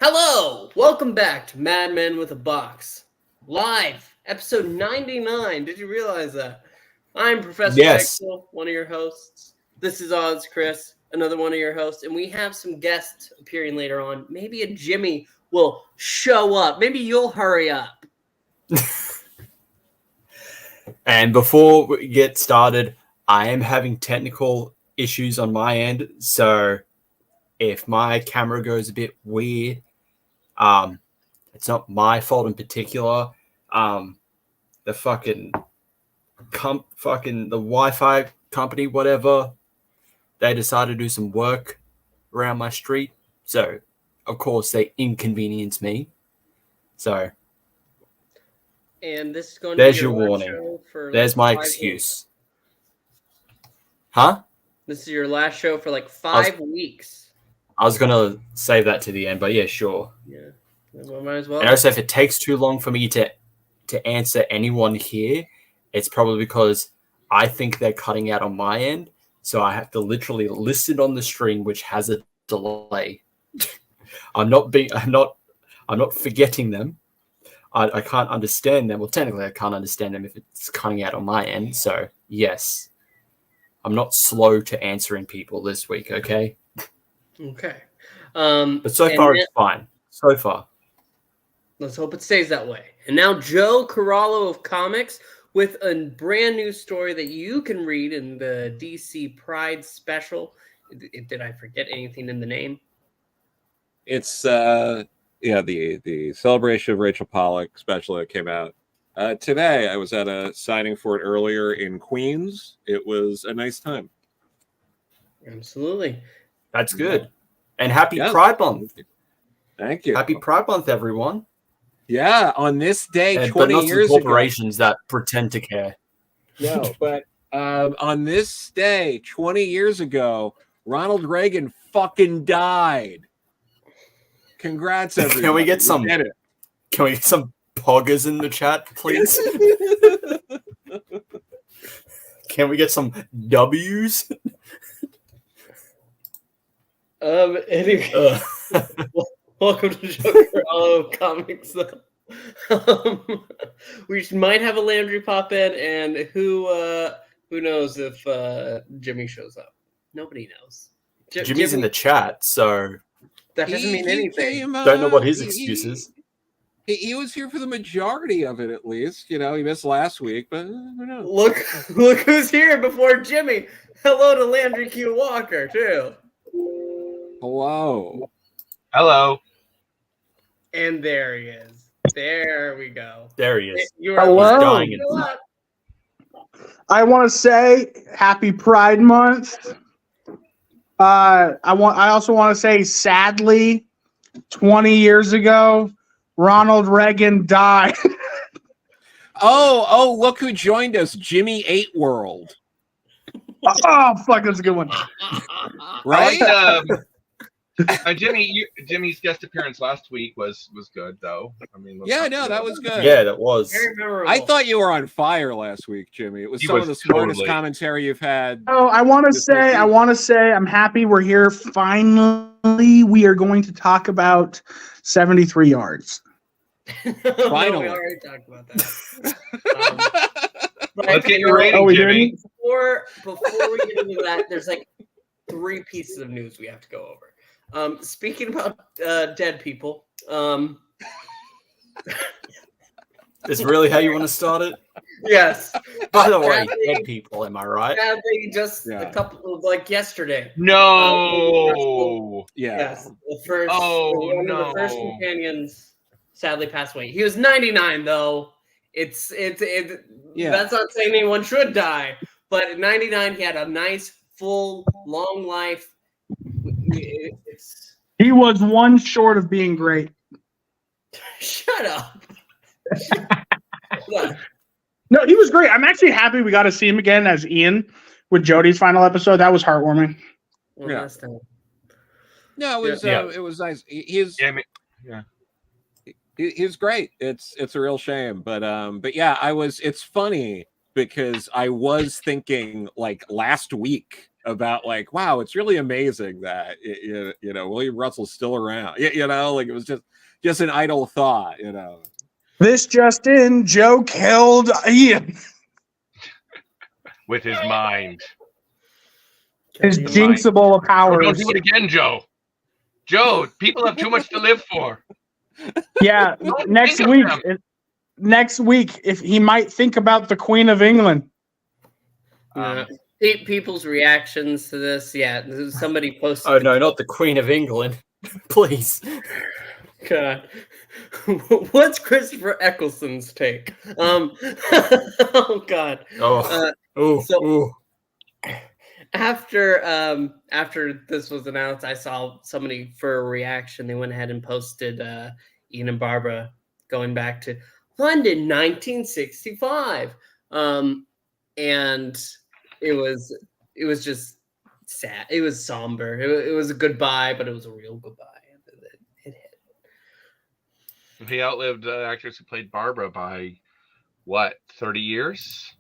Hello, welcome back to Madmen with a Box, live, episode 99. Did you realize that? I'm ProfPixel, one of your hosts. This is OZChris, another one of your hosts, and we have some guests appearing later on. Maybe a Jimmy will show up. Maybe you'll hurry up. And before we get started, I am having technical issues on my end, so if my camera goes a bit weird, it's not my fault in particular. The fucking the Wi-Fi company, whatever, they decided to do some work around my street, so of course they inconvenience me. So, and this is going there's to be your warning. show for there's my excuse. Huh? This is your last show for like 5 weeks. I was gonna save that to the end, but yeah, sure. Yeah, well, might as well. And also, if it takes too long for me to answer anyone here, it's probably because I think they're cutting out on my end, so I have to literally listen on the stream, which has a delay. I'm not forgetting them. I can't understand them. Well, technically, I can't understand them if it's cutting out on my end. So yes, I'm not slow to answering people this week. Okay. Okay. But so far, it's fine. So far. Let's hope it stays that way. And now Joe Corallo of Comics with a brand new story that you can read in the DC Pride special. Did I forget anything in the name? It's the celebration of Rachel Pollack special that came out today. I was at a signing for it earlier in Queens. It was a nice time. Absolutely. That's good. And happy Pride Month. Thank you. Happy Pride Month, everyone. Yeah, on this day, 20 but not years to corporations ago. That pretend to care. No, but on this day, 20 years ago, Ronald Reagan fucking died. Congrats, everyone. Can we get some poggers in the chat, please? Can we get some W's? Anyway, welcome to Joe Corallo Comics. We might have a Landry pop in, and who knows if Jimmy shows up? Nobody knows. Jimmy's in the chat, so that doesn't mean anything. Don't know what his excuse is. He was here for the majority of it, at least. You know, he missed last week, but who knows? Look who's here before Jimmy. Hello to Landry Q. Walker, too. Hello. And there he is. There we go. There he is. Hello. Dying I want to say happy Pride Month. I also want to say, sadly, 20 years ago, Ronald Reagan died. Oh, look who joined us. Jimmy 8 World. Oh, fuck, that's a good one. Right? Jimmy's guest appearance last week was good, though. I mean, that was good. Yeah, that was. Very memorable. I thought you were on fire last week, Jimmy. It was some of the smartest commentary you've had. Oh, I want to say, I'm happy we're here. Finally, we are going to talk about 73 yards. Finally. No, we already talked about that. Let's get your rating, Jimmy. Before we get into that, there's like 3 pieces of news we have to go over. Speaking about dead people, is really how you want to start it? Yes. By the way, dead people, am I right? Sadly, just a couple of, like yesterday. No. Yes. The first. One of the first companions sadly passed away. He was 99, though. It's that's not saying anyone should die, but at 99, he had a nice, full, long life. He was one short of being great. Shut up. No, he was great. I'm actually happy we got to see him again as Ian with Jodie's final episode. That was heartwarming. Yeah. No, it was nice. He's great. It's a real shame, but yeah, it's funny because I was thinking like last week about like, wow, it's really amazing that William Russell's still around. Like it was just an idle thought. This just in, Joe killed Ian. With his mind. His jinxable Oh, powers. don't do it again, Joe. Joe, people have too much to live for. Yeah, next week, if he might think about the Queen of England. People's reactions to this, somebody posted. Oh no, not the Queen of England, please. God, what's Christopher Eccleston's take? Oh God. After this was announced, I saw somebody for a reaction. They went ahead and posted Ian and Barbara going back to London, 1965, and it was just sad. It was somber. It was a goodbye, but it was a real goodbye. It hit. He outlived the actress who played Barbara by what, 30 years?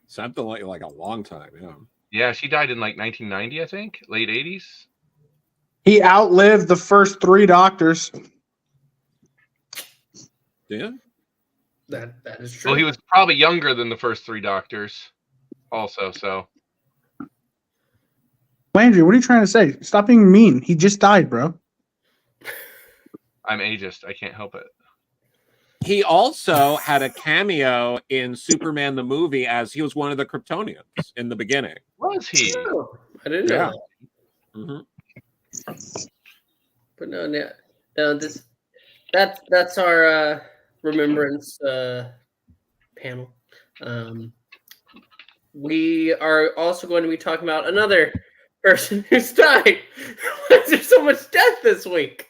Something like a long time. Yeah. Yeah, she died in like 1990, I think, late 80s. He outlived the first 3 doctors. Yeah. That is true. Well, he was probably younger than the first 3 doctors also, so. Landry, what are you trying to say? Stop being mean. He just died, bro. I'm ageist. I can't help it. He also had a cameo in Superman the movie as he was one of the Kryptonians in the beginning. Was he? Oh, I didn't know that. Mm-hmm. But no, that's our remembrance panel. We are also going to be talking about another person who's died. There's so much death this week.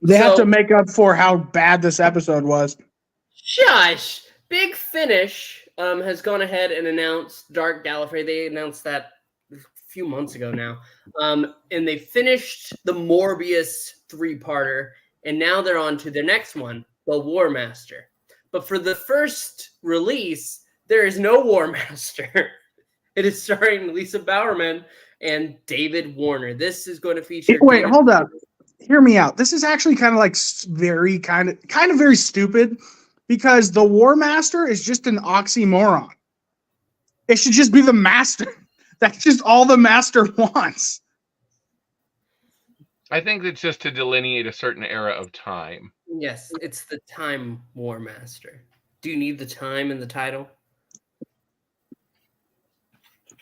They have to make up for how bad this episode was. Shush! Big Finish has gone ahead and announced Dark Gallifrey. They announced that a few months ago now. And they finished the Morbius 3-parter, and now they're on to their next one, The War Master. But for the first release, there is no War Master. It is starring Lisa Bowerman and David Warner. This is going to feature... Wait, hold up. Hear me out. This is actually kind of like very very stupid, because the War Master is just an oxymoron. It should just be the Master. That's just all the Master wants. I think it's just to delineate a certain era of time. Yes, it's the Time War Master. Do you need the time in the title?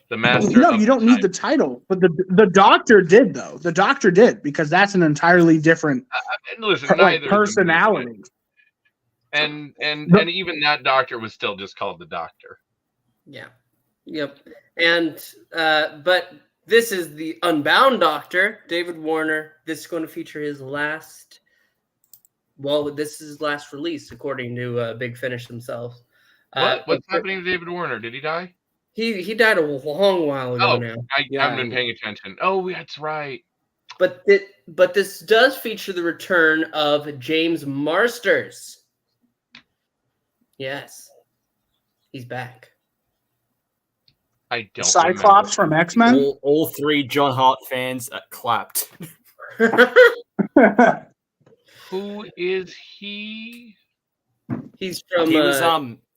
The Master. No, you don't need the title, but the Doctor did, though. The Doctor did, because that's an entirely different personality. And even that Doctor was still just called the Doctor. Yeah. Yep. And but this is the Unbound Doctor, David Warner. This is going to feature his last. Well, this is his last release, according to Big Finish themselves. What's happening to David Warner? Did he die? He died a long while ago now. I haven't been paying attention. Oh, that's right. But this does feature the return of James Marsters. Yes, he's back. I don't. Cyclops from X-Men. All 3 John Hart fans clapped. Who is he? He's from. He was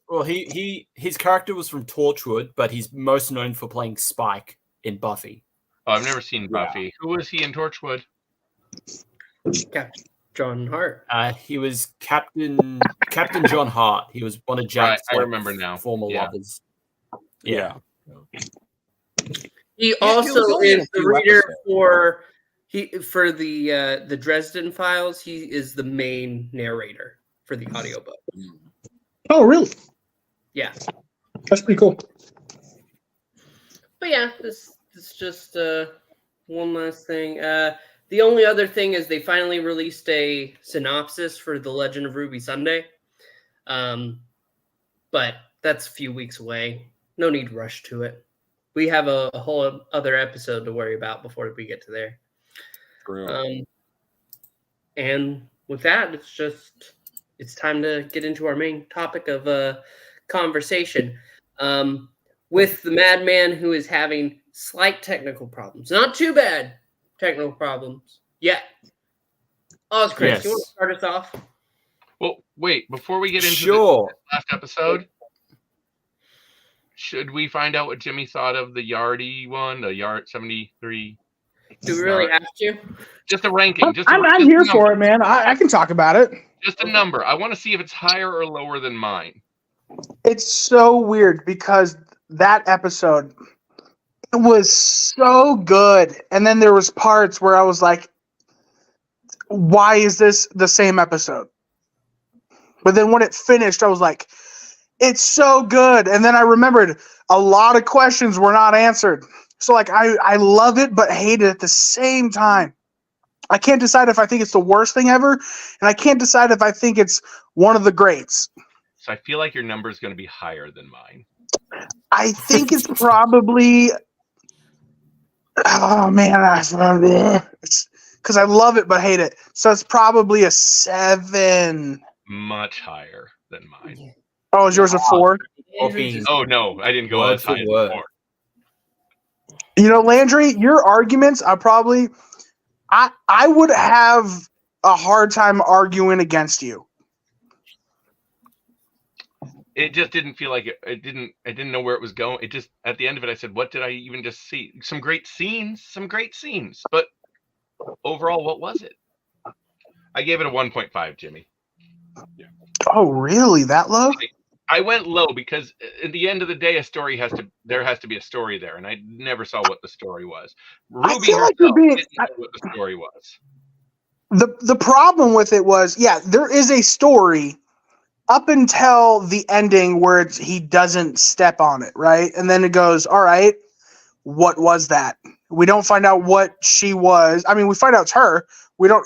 Well, his character was from Torchwood, but he's most known for playing Spike in Buffy. Oh, I've never seen Buffy. Yeah. Who was he in Torchwood? Captain John Hart. He was Captain John Hart. He was one of Jack's I remember now. Former lovers. Yeah. He also is the reader for the Dresden Files. He is the main narrator for the audiobook. Oh, really? Yeah. That's pretty cool. But yeah, this is just one last thing. The only other thing is they finally released a synopsis for The Legend of Ruby Sunday. But that's a few weeks away. No need to rush to it. We have a whole other episode to worry about before we get to there. True. And with that, it's time to get into our main topic of conversation. with the madman who is having slight technical problems. Not too bad technical problems yet. OZChris, Yes. you want to start us off? Well, wait, before we get into Sure. the last episode, should we find out what Jimmy thought of the Yardy one, the Yard 73? Do we really have to? Just a ranking. I'm here for it, man. I can talk about it. Just a number. I want to see if it's higher or lower than mine. It's so weird because that episode, it was so good. And then there was parts where I was like, why is this the same episode? But then when it finished, I was like, it's so good. And then I remembered a lot of questions were not answered. So like I love it but hate it at the same time. I can't decide if I think it's the worst thing ever, and I can't decide if I think it's one of the greats. So I feel like your number is going to be higher than mine. I think it's probably oh man, it's because I love it but hate it. So it's probably a 7. Much higher than mine. Oh, is yours a 4? Oh no, I didn't go as high as 4. You know, Landry, your arguments, I would have a hard time arguing against you. It just didn't feel like it. I didn't know where it was going. It just, at the end of it, I said, what did I even just see? Some great scenes. But overall, what was it? I gave it a 1.5, Jimmy. Yeah. Oh, really? That low? I went low because at the end of the day, there has to be a story there, and I never saw what the story was. Ruby feel like you're being- didn't know what the story was. The problem with it was, yeah, there is a story up until the ending where he doesn't step on it, right? And then it goes, all right, what was that? We don't find out what she was. I mean, we find out it's her. We don't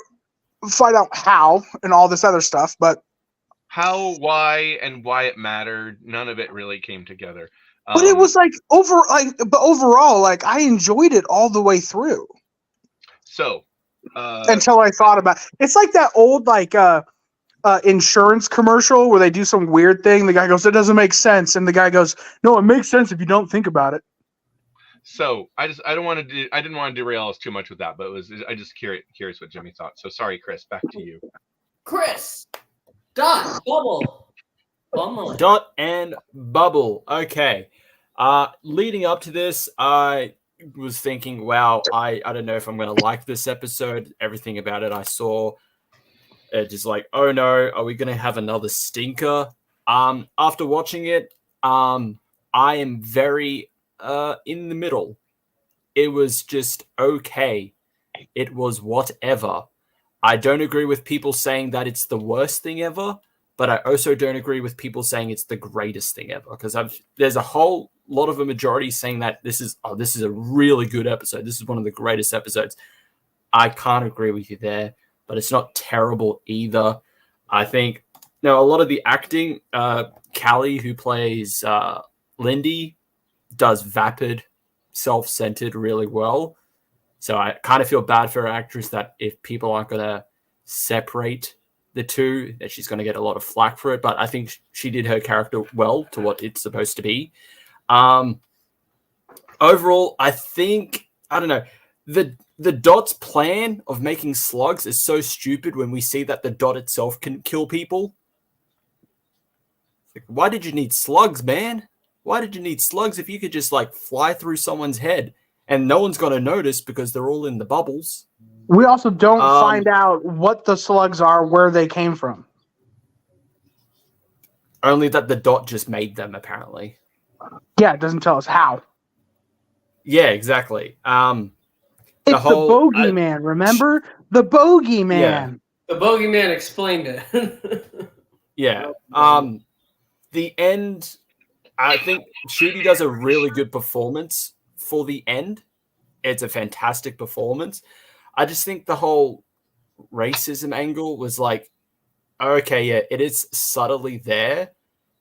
find out how and all this other stuff, but How, why, and why it mattered, none of it really came together. but it was overall, like I enjoyed it all the way through. So Until I thought about it's like that old insurance commercial where they do some weird thing. The guy goes, "It doesn't make sense," and the guy goes, "No, it makes sense if you don't think about it." So I didn't want to derail us too much with that, but I just curious what Jimmy thought. So sorry, Chris, back to you. Chris, dot, bubble. Dot and bubble. Okay. Leading up to this, I was thinking, wow, I don't know if I'm going to like this episode. Everything about it I saw, just like, oh no, are we going to have another stinker? After watching it, I am very in the middle. It was just okay. It was whatever. I don't agree with people saying that it's the worst thing ever, but I also don't agree with people saying it's the greatest thing ever, because there's a whole lot of a majority saying that this is a really good episode. This is one of the greatest episodes. I can't agree with you there, but it's not terrible either. I think a lot of the acting, Callie, who plays Lindy, does vapid, self-centered really well. So I kind of feel bad for her actress that if people aren't going to separate the two, that she's going to get a lot of flack for it. But I think she did her character well to what it's supposed to be. Overall, I think, I don't know, the Dot's plan of making slugs is so stupid when we see that the Dot itself can kill people. Like, why did you need slugs, man? Why did you need slugs if you could just like fly through someone's head and no one's going to notice because they're all in the bubbles? We also don't find out what the slugs are, where they came from. Only that the Dot just made them, apparently. Yeah, it doesn't tell us how. Yeah, exactly. It's the bogeyman, remember? The bogeyman. Yeah. The bogeyman explained it. Yeah. The end, I think Shooty does a really good performance for the end. It's a fantastic performance. I just think the whole racism angle was like, okay, yeah, it is subtly there,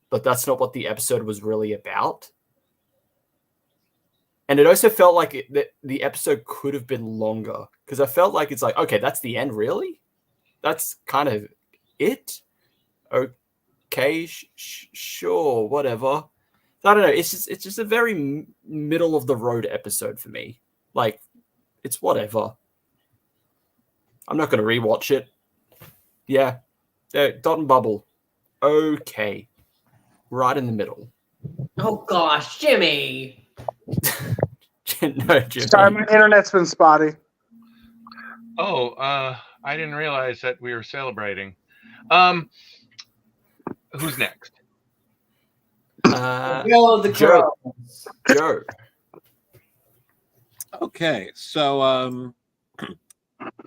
but that's not what the episode was really about. And it also felt like the episode could have been longer, because I felt like it's like, okay, that's the end, really? That's kind of it? Okay, sure, whatever. I don't know. It's just a very middle of the road episode for me. Like, it's whatever. I'm not going to rewatch it. Yeah. Dot and Bubble. Okay. Right in the middle. Oh gosh, Jimmy. No, Jimmy. Sorry, my internet's been spotty. Oh, I didn't realize that we were celebrating. Who's next? Yo, the Joe. Crows. Joe. Okay, so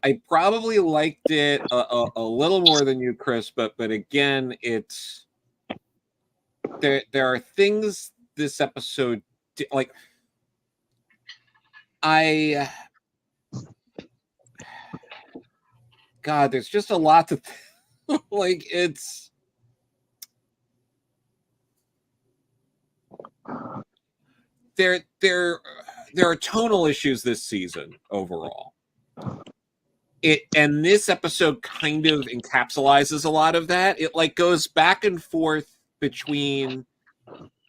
I probably liked it a little more than you, Chris, but again, it's there are things this episode like God, there's just a lot to like. It's there are tonal issues this season overall. And this episode kind of encapsulates a lot of that. It like goes back and forth between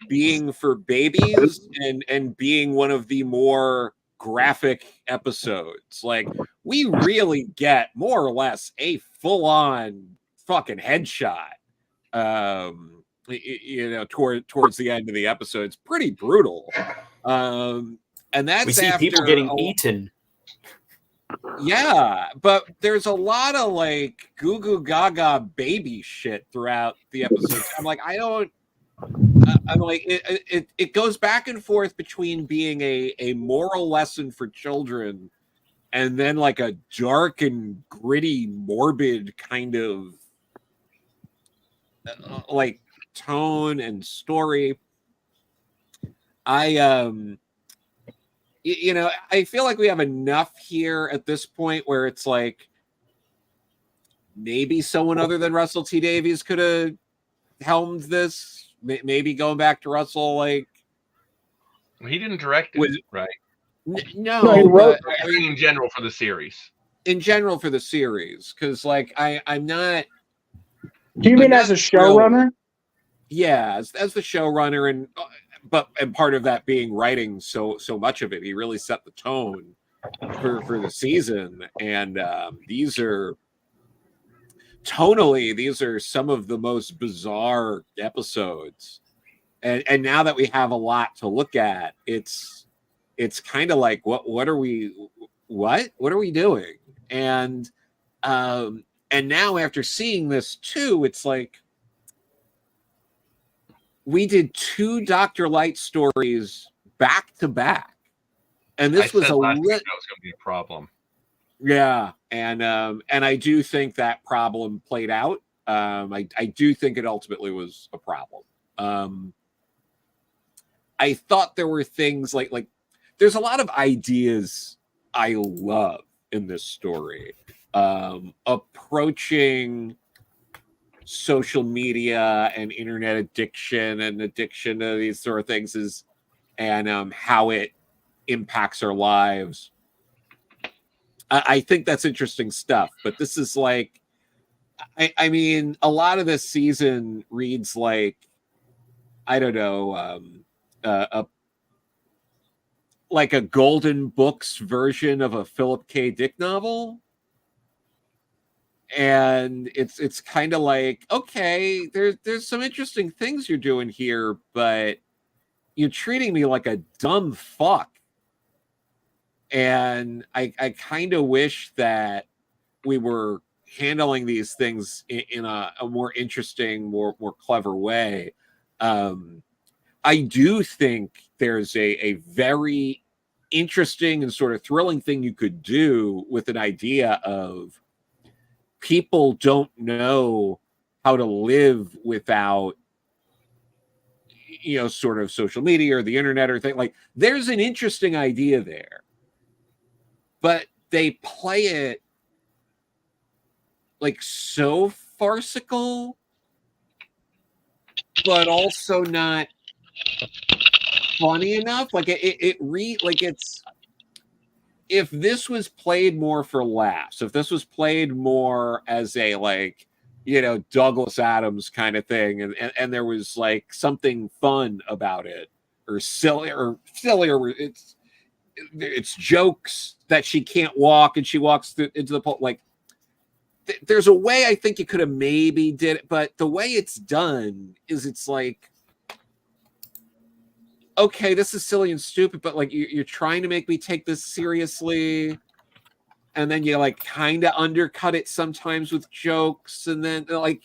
being for babies and being one of the more graphic episodes. Like, we really get more or less a full-on fucking headshot. Towards the end of the episode, it's pretty brutal. And that's we see people getting eaten. Yeah, but there's a lot of like goo goo gaga baby shit throughout the episode. I'm like, it goes back and forth between being a moral lesson for children and then like a dark and gritty, morbid kind of like tone and story. I feel like we have enough here at this point where it's like maybe someone other than Russell T Davies could have helmed this. Maybe going back to Russell, like he didn't direct it, right? No, he wrote. I mean, in general for the series. In general for the series, because like I'm not. Do you mean as a showrunner? Yeah, as the showrunner, and part of that being writing so much of it. He really set the tone for the season, and these are some of the most bizarre episodes. And now that we have a lot to look at, it's kind of like what are we doing? And now after seeing this too, it's like we did 2 Dr. Light stories back to back, and this was last week that was going to be a problem. Yeah, and I do think that problem played out. I do think it ultimately was a problem. I thought there were things like there's a lot of ideas I love in this story. Approaching social media and internet addiction and addiction to these sort of things and how it impacts our lives. I think that's interesting stuff, but this is like, I mean, a lot of this season reads like, I don't know, like a Golden Books version of a Philip K. Dick novel. And it's kind of like, okay, there's some interesting things you're doing here, but you're treating me like a dumb fuck. And I kind of wish that we were handling these things in a more interesting, more clever way. I do think there's a very interesting and sort of thrilling thing you could do with an idea of people don't know how to live without, sort of social media or the internet or thing. Like, there's an interesting idea there, but they play it like so farcical, but also not funny enough. Like it's, if this was played more for laughs, if this was played more as a like Douglas Adams kind of thing, and there was like something fun about it, or silly. It's jokes that she can't walk and she walks into the pole. Like, there's a way I think you could have maybe did it, but the way it's done is it's like, okay, this is silly and stupid, but like you're trying to make me take this seriously, and then you like kind of undercut it sometimes with jokes, and then like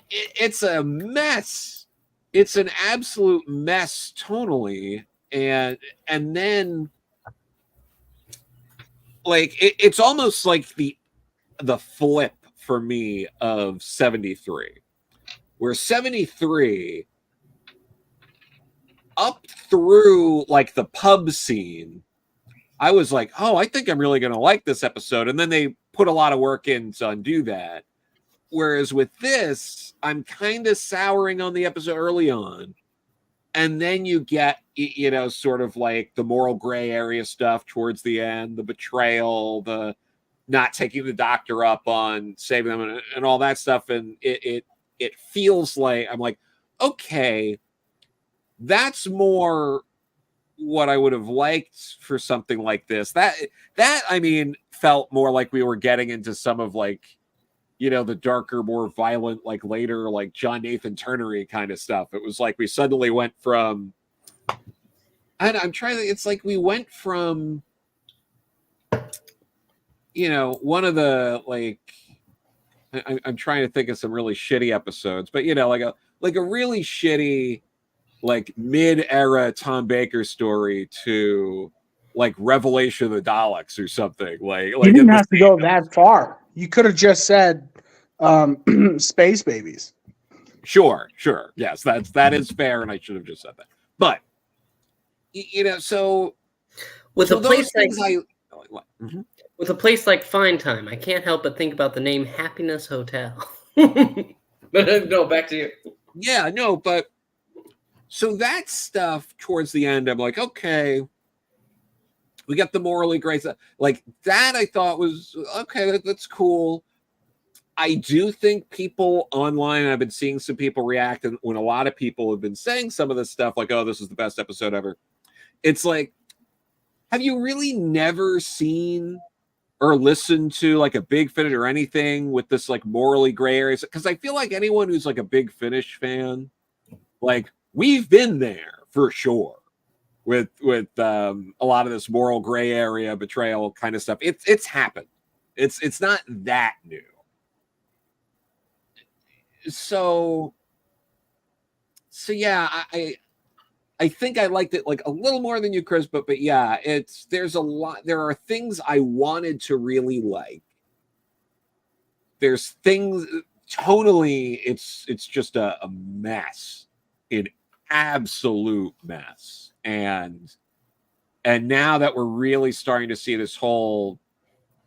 it's a mess. It's an absolute mess tonally, and then like it's almost like the flip for me of 73, where 73 up through like the pub scene, I was like, oh, I think I'm really going to like this episode. And then they put a lot of work in to undo that. Whereas with this, I'm kind of souring on the episode early on. And then you get, sort of like the moral gray area stuff towards the end, the betrayal, the not taking the doctor up on saving them and all that stuff. And it feels like, I'm like, okay, that's more what I would have liked for something like this. That I mean, felt more like we were getting into some of like, the darker, more violent, like later, like John Nathan Turner-y kind of stuff. It was like we suddenly went from, I'm trying to, it's like we went from, one of the like, I'm trying to think of some really shitty episodes, but like a really shitty, like mid-era Tom Baker story to like Revelation of the Daleks or something. Like you didn't have to go that far. You could have just said Space Babies. Sure. Yes, that is fair, and I should have just said that. But so with a place like mm-hmm. With a place like Fine Time, I can't help but think about the name Happiness Hotel. But no, back to you. Yeah, no, but so that stuff towards the end, I'm like, okay, we got the morally gray stuff. Like that I thought was, okay, that's cool. I do think people online, I've been seeing some people react, and when a lot of people have been saying some of this stuff, like, oh, this is the best episode ever. It's like, have you really never seen or listened to like a Big Finish or anything with this like morally gray areas? Because I feel like anyone who's like a Big Finish fan, like we've been there for sure with a lot of this moral gray area betrayal kind of stuff. It's happened. It's not that new. So yeah, I think I liked it like a little more than you, Chris, but yeah, there's a lot. There are things I wanted to really like. There's things tonally, it's just a mess, an absolute mess. And now that we're really starting to see this whole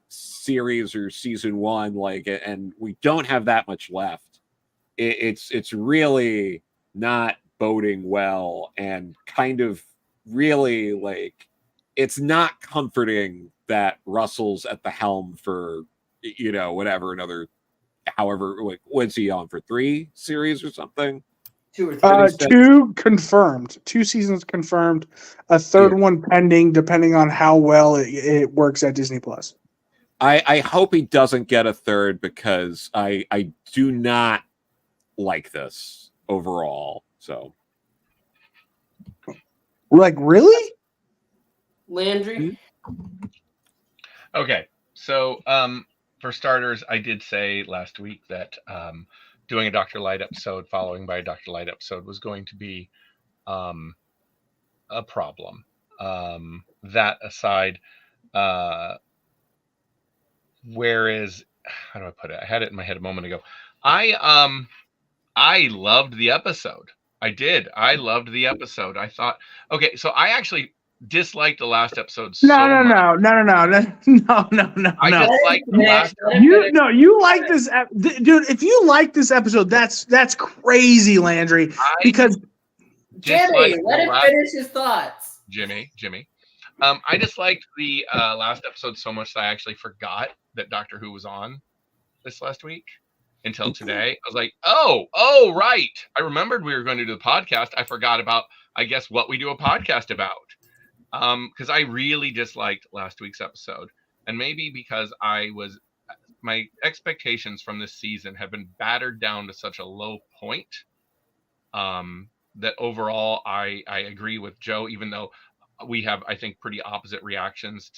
series or season one, like, and we don't have that much left, it's really not boding well, and kind of really like it's not comforting that Russell's at the helm for whatever, another however, like what's he on for, 3 series or something? 2 or 3. 2 confirmed, 2 seasons confirmed, a third one pending, depending on how well it works at Disney Plus. I hope he doesn't get a third, because I do not like this overall. So, like, really, Landry? Okay, so for starters, I did say last week that doing a Dr. Light episode following by a Dr. Light episode was going to be a problem. That aside, whereas, how do I put it? I had it in my head a moment ago. I loved the episode. I did. I loved the episode. I thought, okay, so I actually disliked the last episode so much. No. I disliked the last. You like this, dude. If you like this episode, that's crazy, Landry. Because Jimmy, let him finish his thoughts. Jimmy. I disliked the last episode so much that I actually forgot that Doctor Who was on this last week. until today. I was like, oh, right. I remembered we were going to do the podcast. I forgot about, I guess, what we do a podcast about. Because I really disliked last week's episode. And maybe because my expectations from this season have been battered down to such a low point that overall I agree with Joe, even though we have, I think, pretty opposite reactions,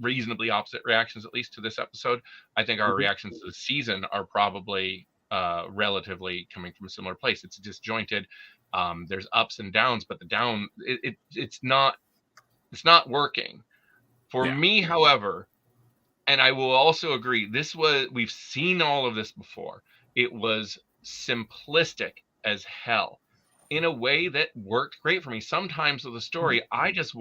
reasonably opposite reactions, at least to this episode. I think our reactions to the season are probably relatively coming from a similar place. It's disjointed. There's ups and downs, but the down, it's not working. For me, however, and I will also agree, we've seen all of this before. It was simplistic as hell in a way that worked great for me. Sometimes with a story, I don't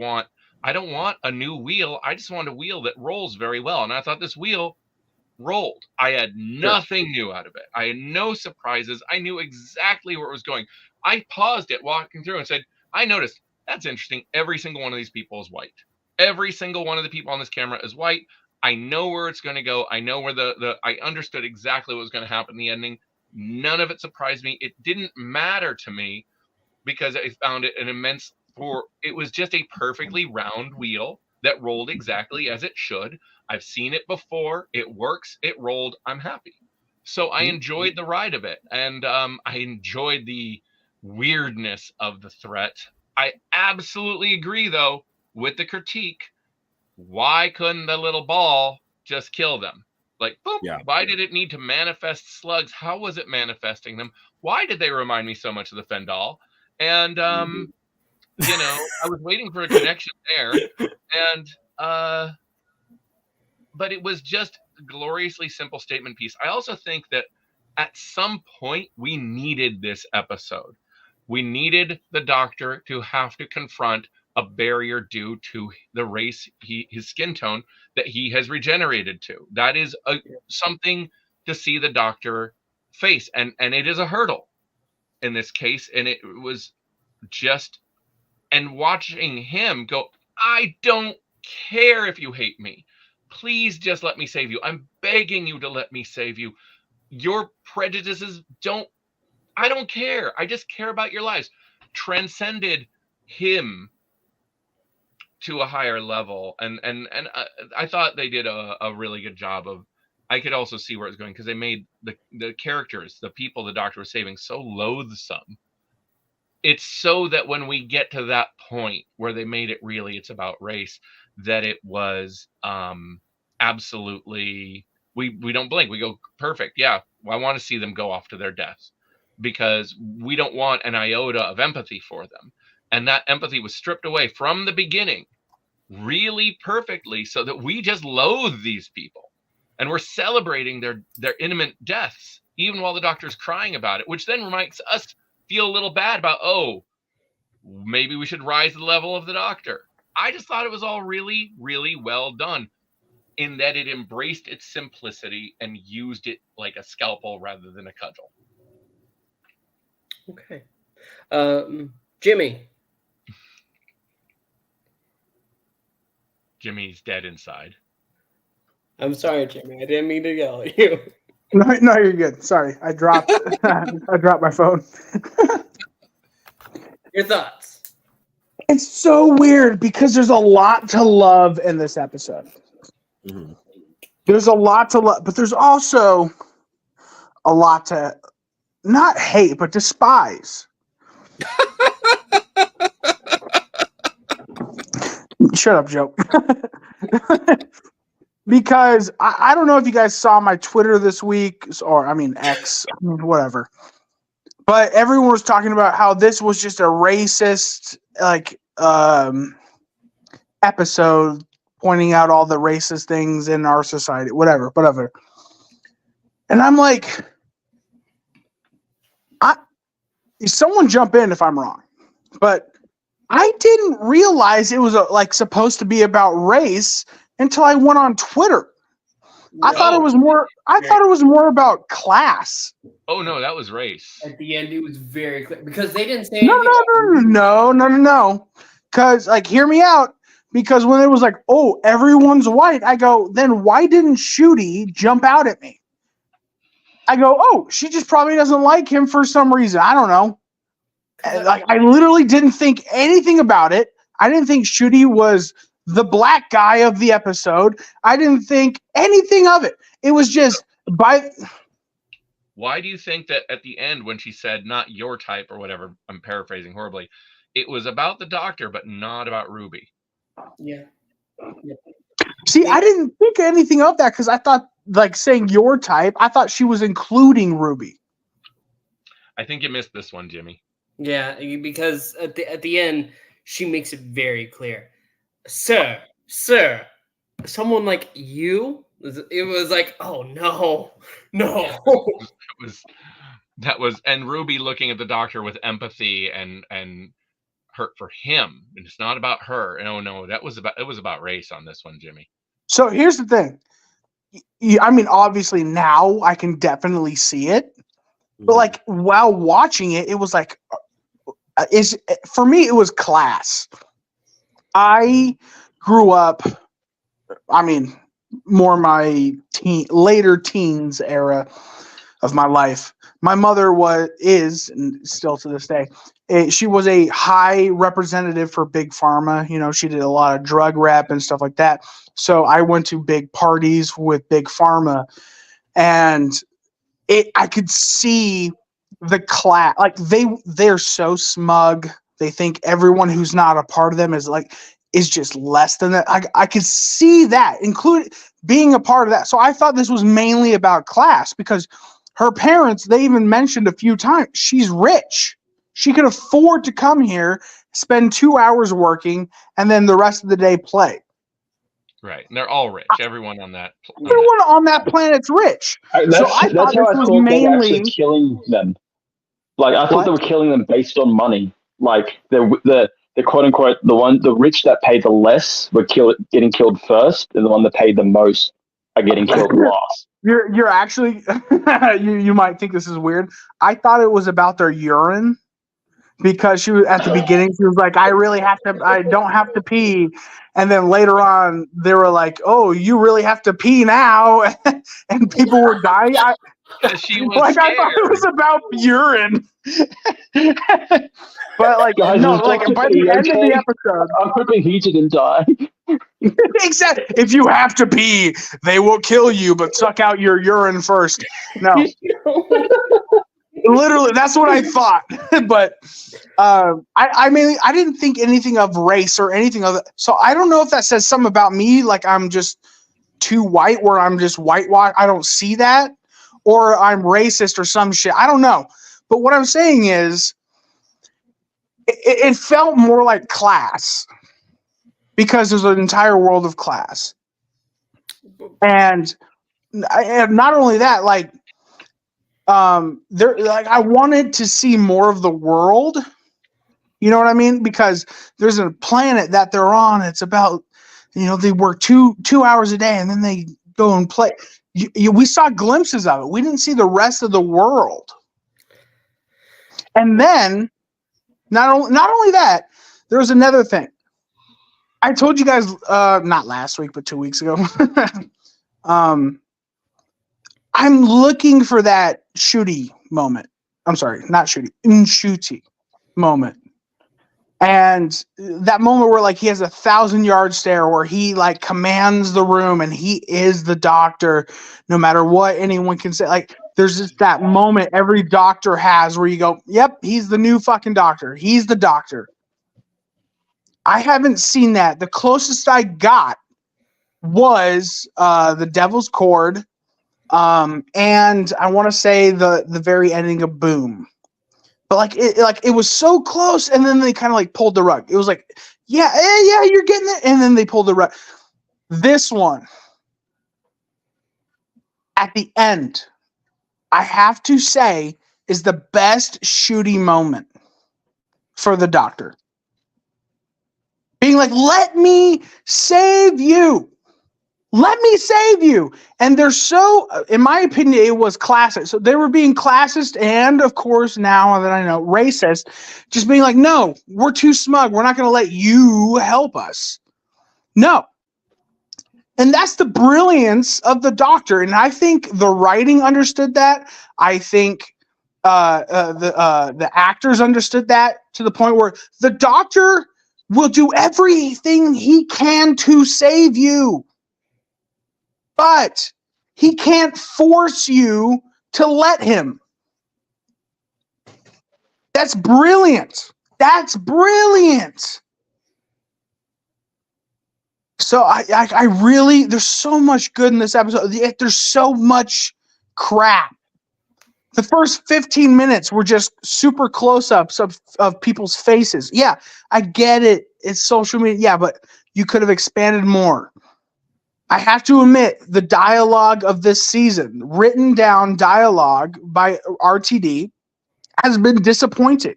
want a new wheel. I just want a wheel that rolls very well. And I thought this wheel rolled. I had nothing new out of it. I had no surprises. I knew exactly where it was going. I paused it walking through and said, I noticed, that's interesting. Every single one of these people is white. Every single one of the people on this camera is white. I know where it's going to go. I know where I understood exactly what was going to happen in the ending. None of it surprised me. It didn't matter to me because I found it it was just a perfectly round wheel that rolled exactly as it should. I've seen it before. It works. It rolled. I'm happy. So I enjoyed the ride of it. And I enjoyed the weirdness of the threat. I absolutely agree, though, with the critique. Why couldn't the little ball just kill them? Like, boop, why did it need to manifest slugs? How was it manifesting them? Why did they remind me so much of the Fendal? And, I was waiting for a connection there. And, but it was just a gloriously simple statement piece. I also think that at some point we needed this episode. We needed the Doctor to have to confront a barrier due to the race, his skin tone that he has regenerated to. That is something to see the Doctor face. And it is a hurdle in this case. And it was just, and watching him go, I don't care if you hate me. Please just let me save you. I'm begging you to let me save you. Your prejudices I don't care. I just care about your lives. Transcended him to a higher level. And I thought they did a really good job of, I could also see where it's going because they made the characters, the people the Doctor was saving, so loathsome. It's so that when we get to that point where they made it really, it's about race, that it was absolutely, we don't blink. We go, perfect. Yeah, I want to see them go off to their deaths because we don't want an iota of empathy for them. And that empathy was stripped away from the beginning really perfectly so that we just loathe these people. And we're celebrating their imminent deaths, even while the Doctor's crying about it, which then makes us feel a little bad about, maybe we should rise to the level of the Doctor. I just thought it was all really, really well done in that it embraced its simplicity and used it like a scalpel rather than a cudgel. Okay. Jimmy. Jimmy's dead inside. I'm sorry, Jimmy. I didn't mean to yell at you. No, you're good. Sorry, I dropped my phone. Your thoughts? It's so weird because there's a lot to love in this episode. Mm-hmm. There's a lot to love, but there's also a lot to not hate, but despise. Shut up, Joe. Because I don't know if you guys saw my Twitter this week, or X, whatever. But everyone was talking about how this was just a racist episode, pointing out all the racist things in our society, whatever. And I'm like, someone jump in if I'm wrong, but I didn't realize it was supposed to be about race until I went on Twitter. I thought it was more about class. Oh no, that was race. At the end, it was very clear because they didn't say anything. No. Because hear me out. Because when it was like, oh, everyone's white, I go, then why didn't Shooty jump out at me? I go, oh, she just probably doesn't like him for some reason. I don't know. Like, I literally didn't think anything about it. I didn't think Shooty was the black guy of the episode. I didn't think anything of it. It was just Why do you think that at the end when she said not your type or whatever, I'm paraphrasing horribly, it was about the doctor but not about Ruby? Yeah. See, I didn't think anything of that because I thought, like, saying your type, I thought she was including Ruby. I think you missed this one, Jimmy. Yeah, because at the end, she makes it very clear. Sir, someone like you? It was like, oh, no. That was, and Ruby looking at the doctor with empathy and hurt for him. And it's not about her. No, it was about race on this one, Jimmy. So here's the thing. I mean, obviously now I can definitely see it, but like while watching it, it was like, for me, it was class. I grew up, I mean, more my later teens era of my life. My mother is, and still to this day, she was a high representative for Big Pharma. You know, she did a lot of drug rep and stuff like that. So I went to big parties with Big Pharma, and I could see the class. Like they're so smug. They think everyone who's not a part of them is just less than that. I could see that, including being a part of that. So I thought this was mainly about class because her parents, they even mentioned a few times, she's rich. She could afford to come here, spend 2 hours working, and then the rest of the day play. Right. And they're all rich. Everyone on that. Everyone on that planet's rich. That's how I thought they were actually killing them. Like, I thought they were killing them based on money. Like, the quote unquote, the rich that paid the less were getting killed first, and the one that paid the most are getting killed last. You're actually you might think this is weird. I thought it was about their urine because she was at the beginning. She was like, I don't have to pee, and then later on they were like, oh, you really have to pee now, and people were dying. She was like scared. I thought it was about urine. But like, guys, no, like by the end of the episode, I'm hoping he didn't die. Exactly. If you have to pee, they will kill you, but suck out your urine first. No. Literally, that's what I thought. But I mean, I didn't think anything of race or anything of it. So I don't know if that says something about me, like I'm just too white, where I'm just whitewashed. I don't see that, or I'm racist or some shit. I don't know. But what I'm saying is, it felt more like class. Because there's an entire world of class. And not only that, like, I wanted to see more of the world. You know what I mean? Because there's a planet that they're on. It's about, they work two hours a day and then they go and play. We saw glimpses of it. We didn't see the rest of the world. And then, not only that, there was another thing. I told you guys, not last week, but 2 weeks ago. I'm looking for that Shooty moment. I'm sorry, not Shooty, Shooty moment. And that moment where like he has a 1,000-yard stare, where he like commands the room and he is the doctor, no matter what anyone can say. Like there's just that moment every doctor has where you go, yep, he's the new fucking doctor. He's the doctor. I haven't seen that. The closest I got was the Devil's Cord, and I want to say the very ending of Boom. But it was so close, and then they kind of like pulled the rug. It was like, yeah, you're getting it, and then they pulled the rug. This one, at the end, I have to say, is the best Shooty moment for the doctor. Being like, let me save you. Let me save you. And they're so, in my opinion, it was classist. So they were being classist and, of course, now that I know, racist. Just being like, no, we're too smug. We're not going to let you help us. No. And that's the brilliance of the Doctor. And I think the writing understood that. I think the actors understood that to the point where the Doctor will do everything he can to save you. But he can't force you to let him. That's brilliant. That's brilliant. So I really, there's so much good in this episode. Yet there's so much crap. The first 15 minutes were just super close-ups of people's faces. Yeah, I get it. It's social media. Yeah, but you could have expanded more. I have to admit, the dialogue of this season, written down dialogue by RTD, has been disappointing.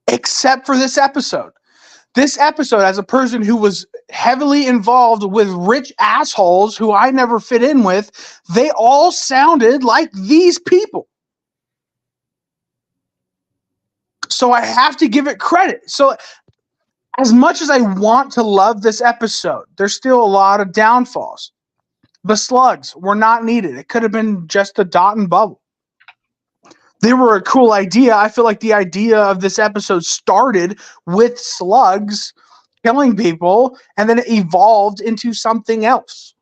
Except for this episode. This episode, as a person who was heavily involved with rich assholes who I never fit in with, they all sounded like these people. So I have to give it credit. So as much as I want to love this episode, there's still a lot of downfalls. The slugs were not needed. It could have been just a dot and bubble. They were a cool idea. I feel like the idea of this episode started with slugs killing people, and then it evolved into something else.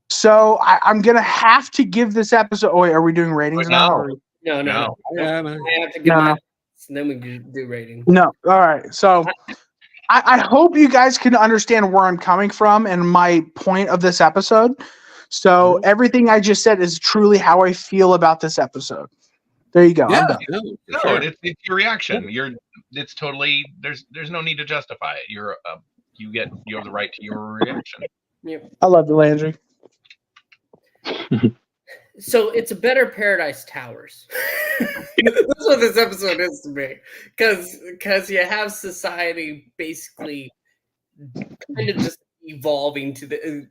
So I'm going to have to give this episode... Oh, wait, are we doing ratings now? No. Yeah, I have to give my... And then we can do ratings. No. All right. So I hope you guys can understand where I'm coming from and my point of this episode. So everything I just said is truly how I feel about this episode. There you go. Yeah, I'm done. No, it's your reaction. It's totally there's no need to justify it. You have the right to your reaction. Yep. I love you, Landry. So it's a better Paradise Towers. That's what this episode is to me, because you have society basically kind of just evolving to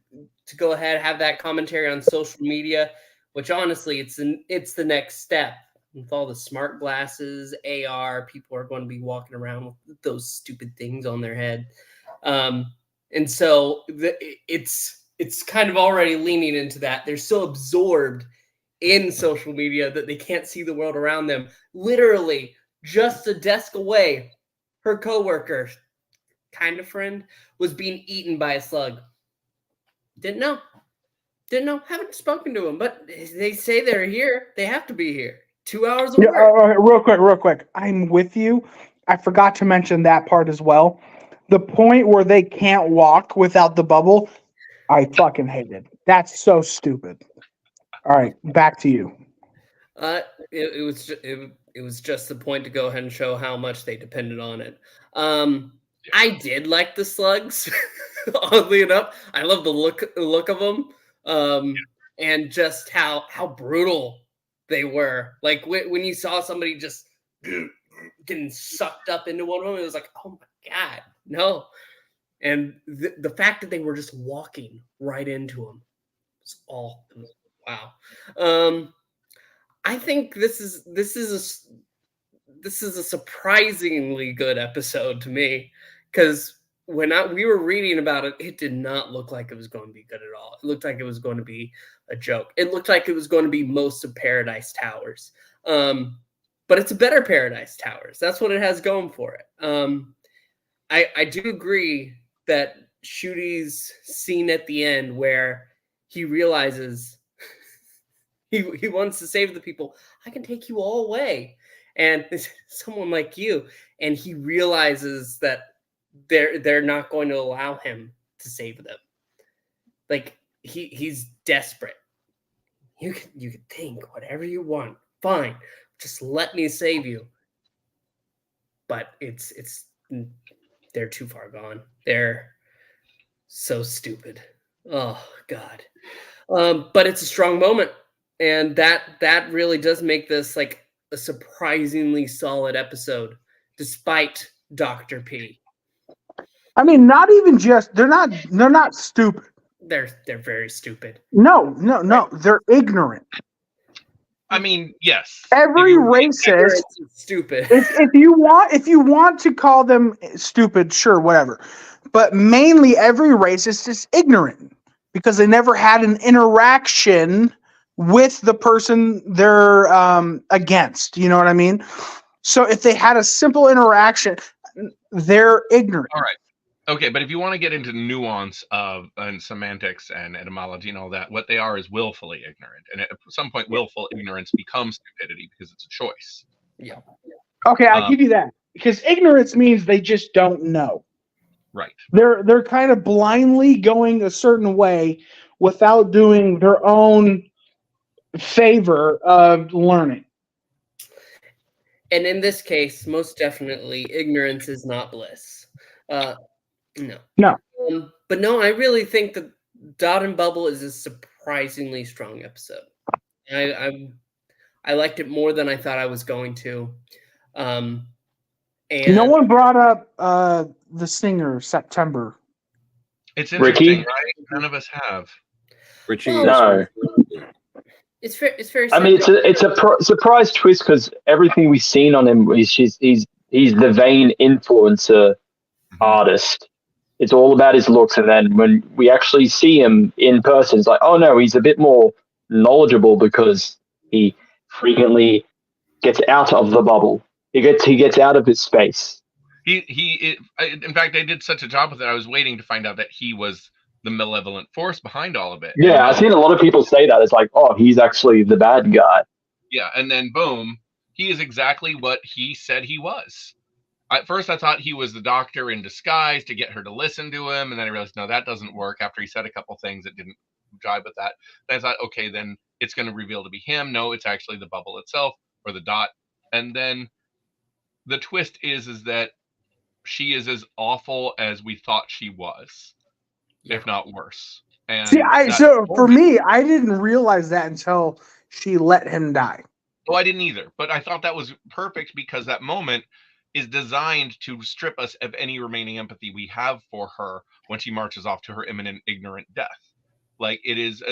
go ahead, have that commentary on social media, which honestly it's the next step. With all the smart glasses, AR, people are going to be walking around with those stupid things on their head, and so it's kind of already leaning into that. They're so absorbed in social media that they can't see the world around them. Literally, just a desk away, her coworker, kind of friend, was being eaten by a slug. Didn't know. Haven't spoken to him, but they say they're here. They have to be here. 2 hours of work. Real quick. I'm with you. I forgot to mention that part as well. The point where they can't walk without the bubble, I fucking hated. That's so stupid. All right, back to you. It was just the point to go ahead and show how much they depended on it. I did like the slugs. Oddly enough, I love the look of them, and just how brutal they were. Like when you saw somebody just getting sucked up into one of them, it was like, oh my god, no. And the fact that they were just walking right into them was all wow. I think this is a surprisingly good episode to me, because when we were reading about it, it did not look like it was going to be good at all. It looked like it was going to be a joke. It looked like it was going to be most of Paradise Towers. But it's a better Paradise Towers. That's what it has going for it. I do agree that Shooty's scene at the end where he realizes he wants to save the people. I can take you all away. And someone like you, and he realizes that they're not going to allow him to save them. Like he's desperate. You can think whatever you want. Fine. Just let me save you. But they're too far gone. They're so stupid. Oh God. But it's a strong moment. And that really does make this like a surprisingly solid episode, despite Dr. P. I mean, not even just they're not stupid. They're very stupid. No, they're ignorant. I mean, yes. Every racist Ignorance is stupid. if you want to call them stupid, sure, whatever. But mainly every racist is ignorant because they never had an interaction with the person they're against. You know what I mean? So if they had a simple interaction, they're ignorant. All right. Okay, but if you want to get into nuance of and semantics and etymology and all that, what they are is willfully ignorant. And at some point, willful ignorance becomes stupidity because it's a choice. Yeah. Okay, I'll give you that. Because ignorance means they just don't know. Right. They're kind of blindly going a certain way without doing their own favor of learning. And in this case, most definitely, ignorance is not bliss. No. But no, I really think that Dot and Bubble is a surprisingly strong episode. I liked it more than I thought I was going to. And no one brought up the singer September. It's interesting, Ricky? right? None of us have. Richie, No. It's very. I mean, it's a surprise twist because everything we've seen on him, he's the vain influencer artist. It's all about his looks, and then when we actually see him in person, it's like, oh no, he's a bit more knowledgeable because he frequently gets out of the bubble. He gets out of his space. In fact, they did such a job with it. I was waiting to find out that he was the malevolent force behind all of it. Yeah, I've seen a lot of people say that. It's like, oh, he's actually the bad guy. Yeah, and then boom, he is exactly what he said he was. At first, I thought he was the doctor in disguise to get her to listen to him, and then I realized, no, that doesn't work. After he said a couple things that didn't jive with that, then I thought, okay, then it's going to reveal to be him. No, it's actually the bubble itself, or the dot. And then the twist is that she is as awful as we thought she was, if not worse. And see, for me, I didn't realize that until she let him die. Well, I didn't either, but I thought that was perfect because that moment is designed to strip us of any remaining empathy we have for her when she marches off to her imminent ignorant death. Like, it is,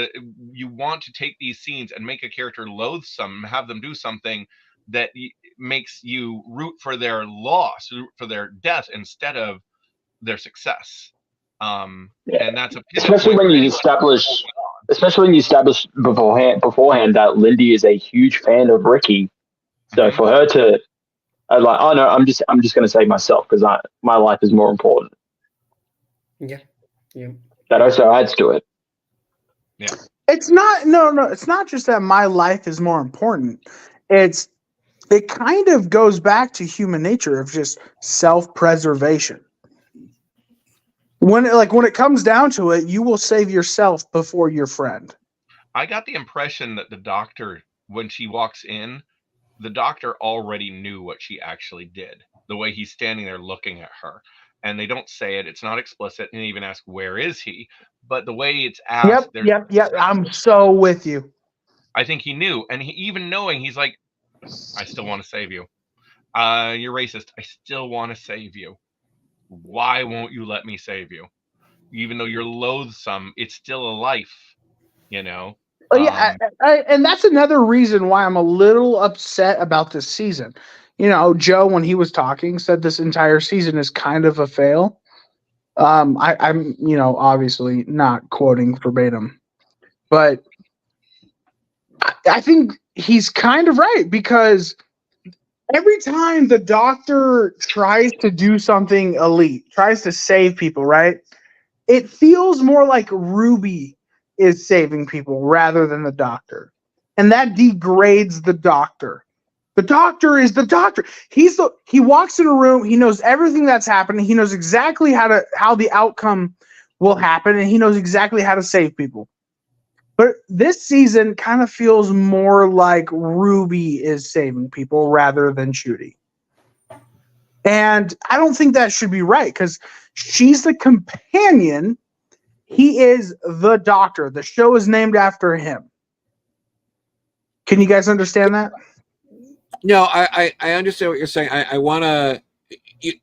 you want to take these scenes and make a character loathsome, have them do something that makes you root for their loss, root for their death instead of their success. And that's especially when you establish beforehand that Lindy is a huge fan of Ricky. So for her to like, oh no, I'm just going to save myself because my life is more important. Yeah. That also adds to it. Yeah. It's not it's not just that my life is more important. It kind of goes back to human nature of just self-preservation. When it comes down to it, you will save yourself before your friend. I got the impression that the doctor, when she walks in, the doctor already knew what she actually did. The way he's standing there looking at her. And they don't say it. It's not explicit. And even ask, where is he? But the way it's asked. Yep. I'm so with you. I think he knew. And even knowing, he's like, I still want to save you. You're racist. I still want to save you. Why won't you let me save you? Even though you're loathsome, it's still a life, you know? Oh, yeah, and that's another reason why I'm a little upset about this season. You know, Joe, when he was talking, said this entire season is kind of a fail. I'm, obviously not quoting verbatim, but I think he's kind of right because every time the doctor tries to do something elite, tries to save people, right? It feels more like Ruby is saving people rather than the doctor. And that degrades the doctor. The doctor is the doctor. He walks in a room, he knows everything that's happening, he knows exactly how the outcome will happen, and he knows exactly how to save people. But this season kind of feels more like Ruby is saving people rather than Judy. And I don't think that should be right because she's the companion. He is the doctor. The show is named after him. Can you guys understand that? No, I understand what you're saying. I want to,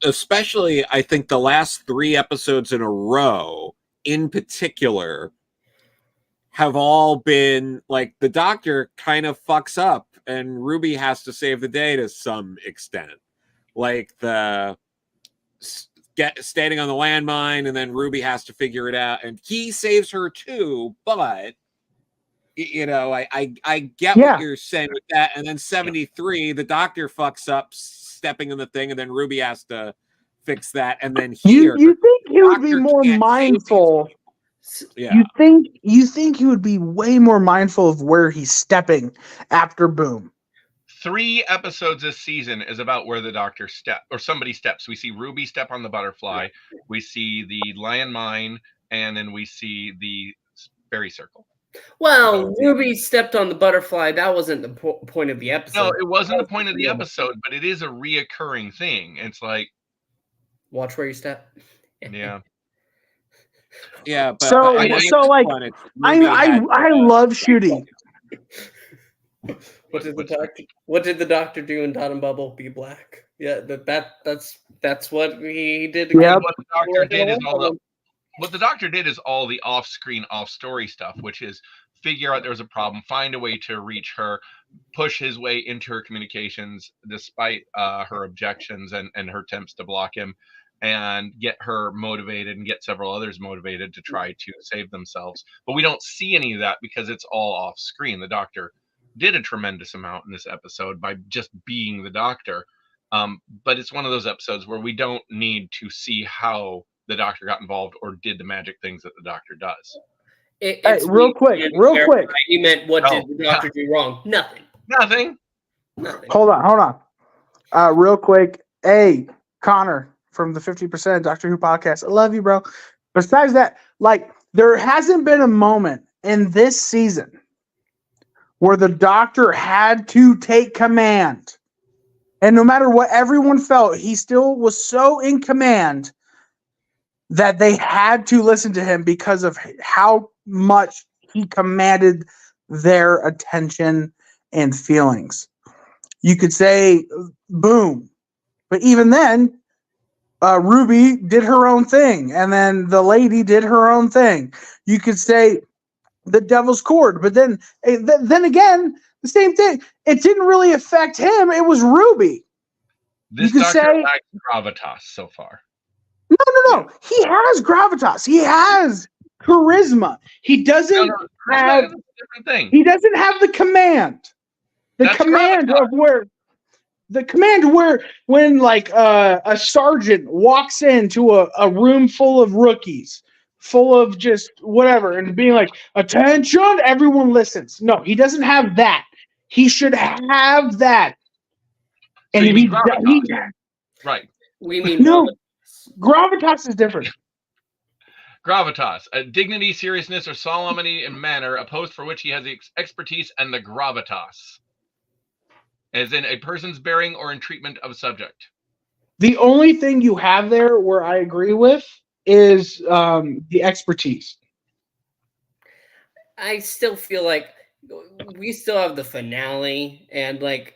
especially, I think the last 3 episodes in a row, in particular, have all been like the Doctor kind of fucks up and Ruby has to save the day to some extent. Like the standing on the landmine and then Ruby has to figure it out and he saves her too, but you know, I get what you're saying with that. And then 73, the Doctor fucks up stepping in the thing and then Ruby has to fix that. And then here you think he would be more mindful? Yeah. You think he would be way more mindful of where he's stepping after Boom? 3 episodes this season is about where the Doctor somebody steps. We see Ruby step on the butterfly, we see the landmine, and then we see the fairy circle. Well, Ruby stepped on the butterfly. That wasn't the point of the episode. No, it wasn't the point of the episode, but it is a reoccurring thing. It's like, watch where you step. Yeah. Yeah, but so like I love shooting. What did the Doctor do in Dot and Bubble? Be black. Yeah, that's what he did. Yeah, what the Doctor did is all the off-screen, off-story stuff, which is figure out there was a problem, find a way to reach her, push his way into her communications despite her objections and her attempts to block him, and get her motivated and get several others motivated to try to save themselves. But we don't see any of that because it's all off screen. The Doctor did a tremendous amount in this episode by just being the Doctor. But it's one of those episodes where we don't need to see how the Doctor got involved or did the magic things that the Doctor does. Real quick. You meant what did the Doctor do wrong? Nothing. Hold on. Real quick. Hey, Connor from the 50% Doctor Who podcast. I love you, bro. Besides that, like, there hasn't been a moment in this season where the Doctor had to take command. And no matter what everyone felt, he still was so in command that they had to listen to him because of how much he commanded their attention and feelings. You could say Boom, but even then, Ruby did her own thing, and then the lady did her own thing. You could say the Devil's Cord, but then again, the same thing. It didn't really affect him. It was Ruby. This Doctor lacks gravitas so far. No. He has gravitas. He has charisma. He doesn't have a different thing. He doesn't have the command. The command where when like a sergeant walks into a room full of rookies, full of just whatever, and being like, attention, everyone listens. No, he doesn't have that. He should have that. So and he right. We mean no. Gravitas is different. Gravitas, a dignity, seriousness, or solemnity in manner, a post for which he has the expertise and the gravitas, as in a person's bearing or in treatment of a subject. The only thing you have there where I agree with is the expertise. I still feel like we still have the finale, and like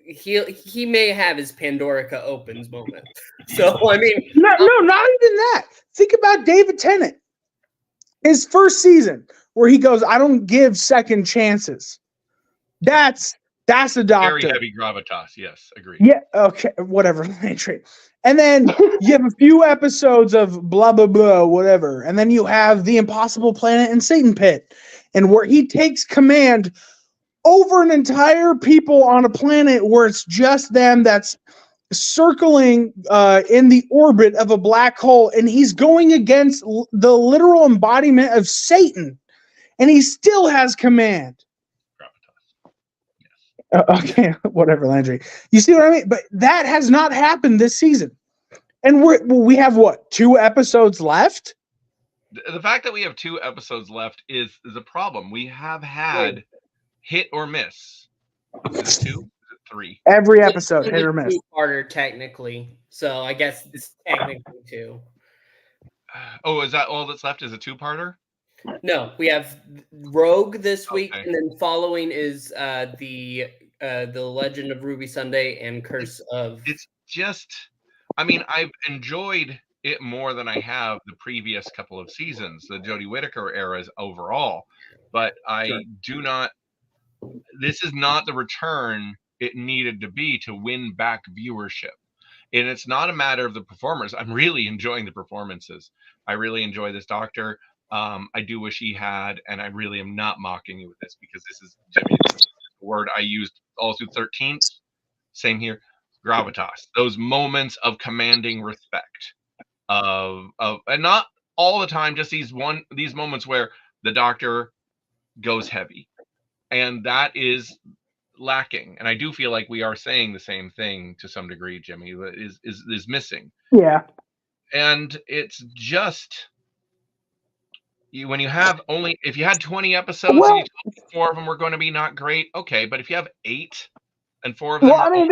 he may have his Pandorica opens moment. So I mean, not even that. Think about David Tennant, his first season, where he goes, "I don't give second chances." That's the Doctor. Very heavy gravitas. Yes, agree. Yeah. Okay. Whatever. And then you have a few episodes of blah blah blah, whatever, and then you have the Impossible Planet and Satan Pit, and where he takes command over an entire people on a planet where it's just them that's circling in the orbit of a black hole, and he's going against the literal embodiment of Satan, and he still has command. Okay, whatever, Landry. You see what I mean? But that has not happened this season. And we have, what, 2 episodes left? The fact that we have 2 episodes left is a problem. We have had hit or miss. Is it 2? Is it 3? Every episode, hit or miss. 2-parter, technically. So I guess it's technically 2. Oh, is that all that's left? Is a 2-parter? No, we have Rogue this week, and then following is the Legend of Ruby Sunday and Curse of. It's just, I mean, I've enjoyed it more than I have the previous couple of seasons, the Jodie Whittaker eras overall. But I do not. This is not the return it needed to be to win back viewership. And it's not a matter of the performers. I'm really enjoying the performances. I really enjoy this doctor. I do wish he had, and I really am not mocking you with this because this is Jimmy, the word I used all through 13th. Same here, gravitas. Those moments of commanding respect, and not all the time, just these moments where the doctor goes heavy, and that is lacking. And I do feel like we are saying the same thing to some degree, Jimmy, is missing. Yeah. And it's just when you have if you had 20 episodes and you told me 4 of them were going to be not great, okay, but if you have 8 and 4 of them are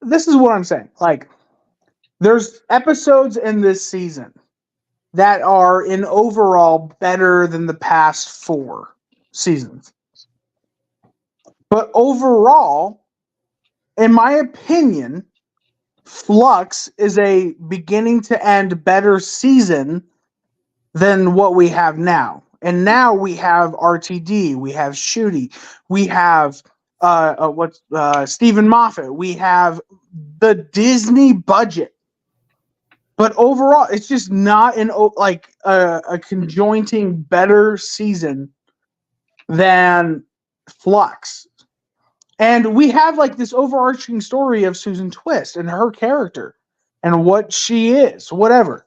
this is what I'm saying. Like, there's episodes in this season that are in overall better than the past 4 seasons. But overall, in my opinion, Flux is a beginning to end better season than what we have now. And now we have RTD, we have Shooty, we have Stephen Moffat, we have the Disney budget. But overall, it's just not a conjointing better season than Flux. And we have like this overarching story of Susan Twist and her character and what she is, whatever.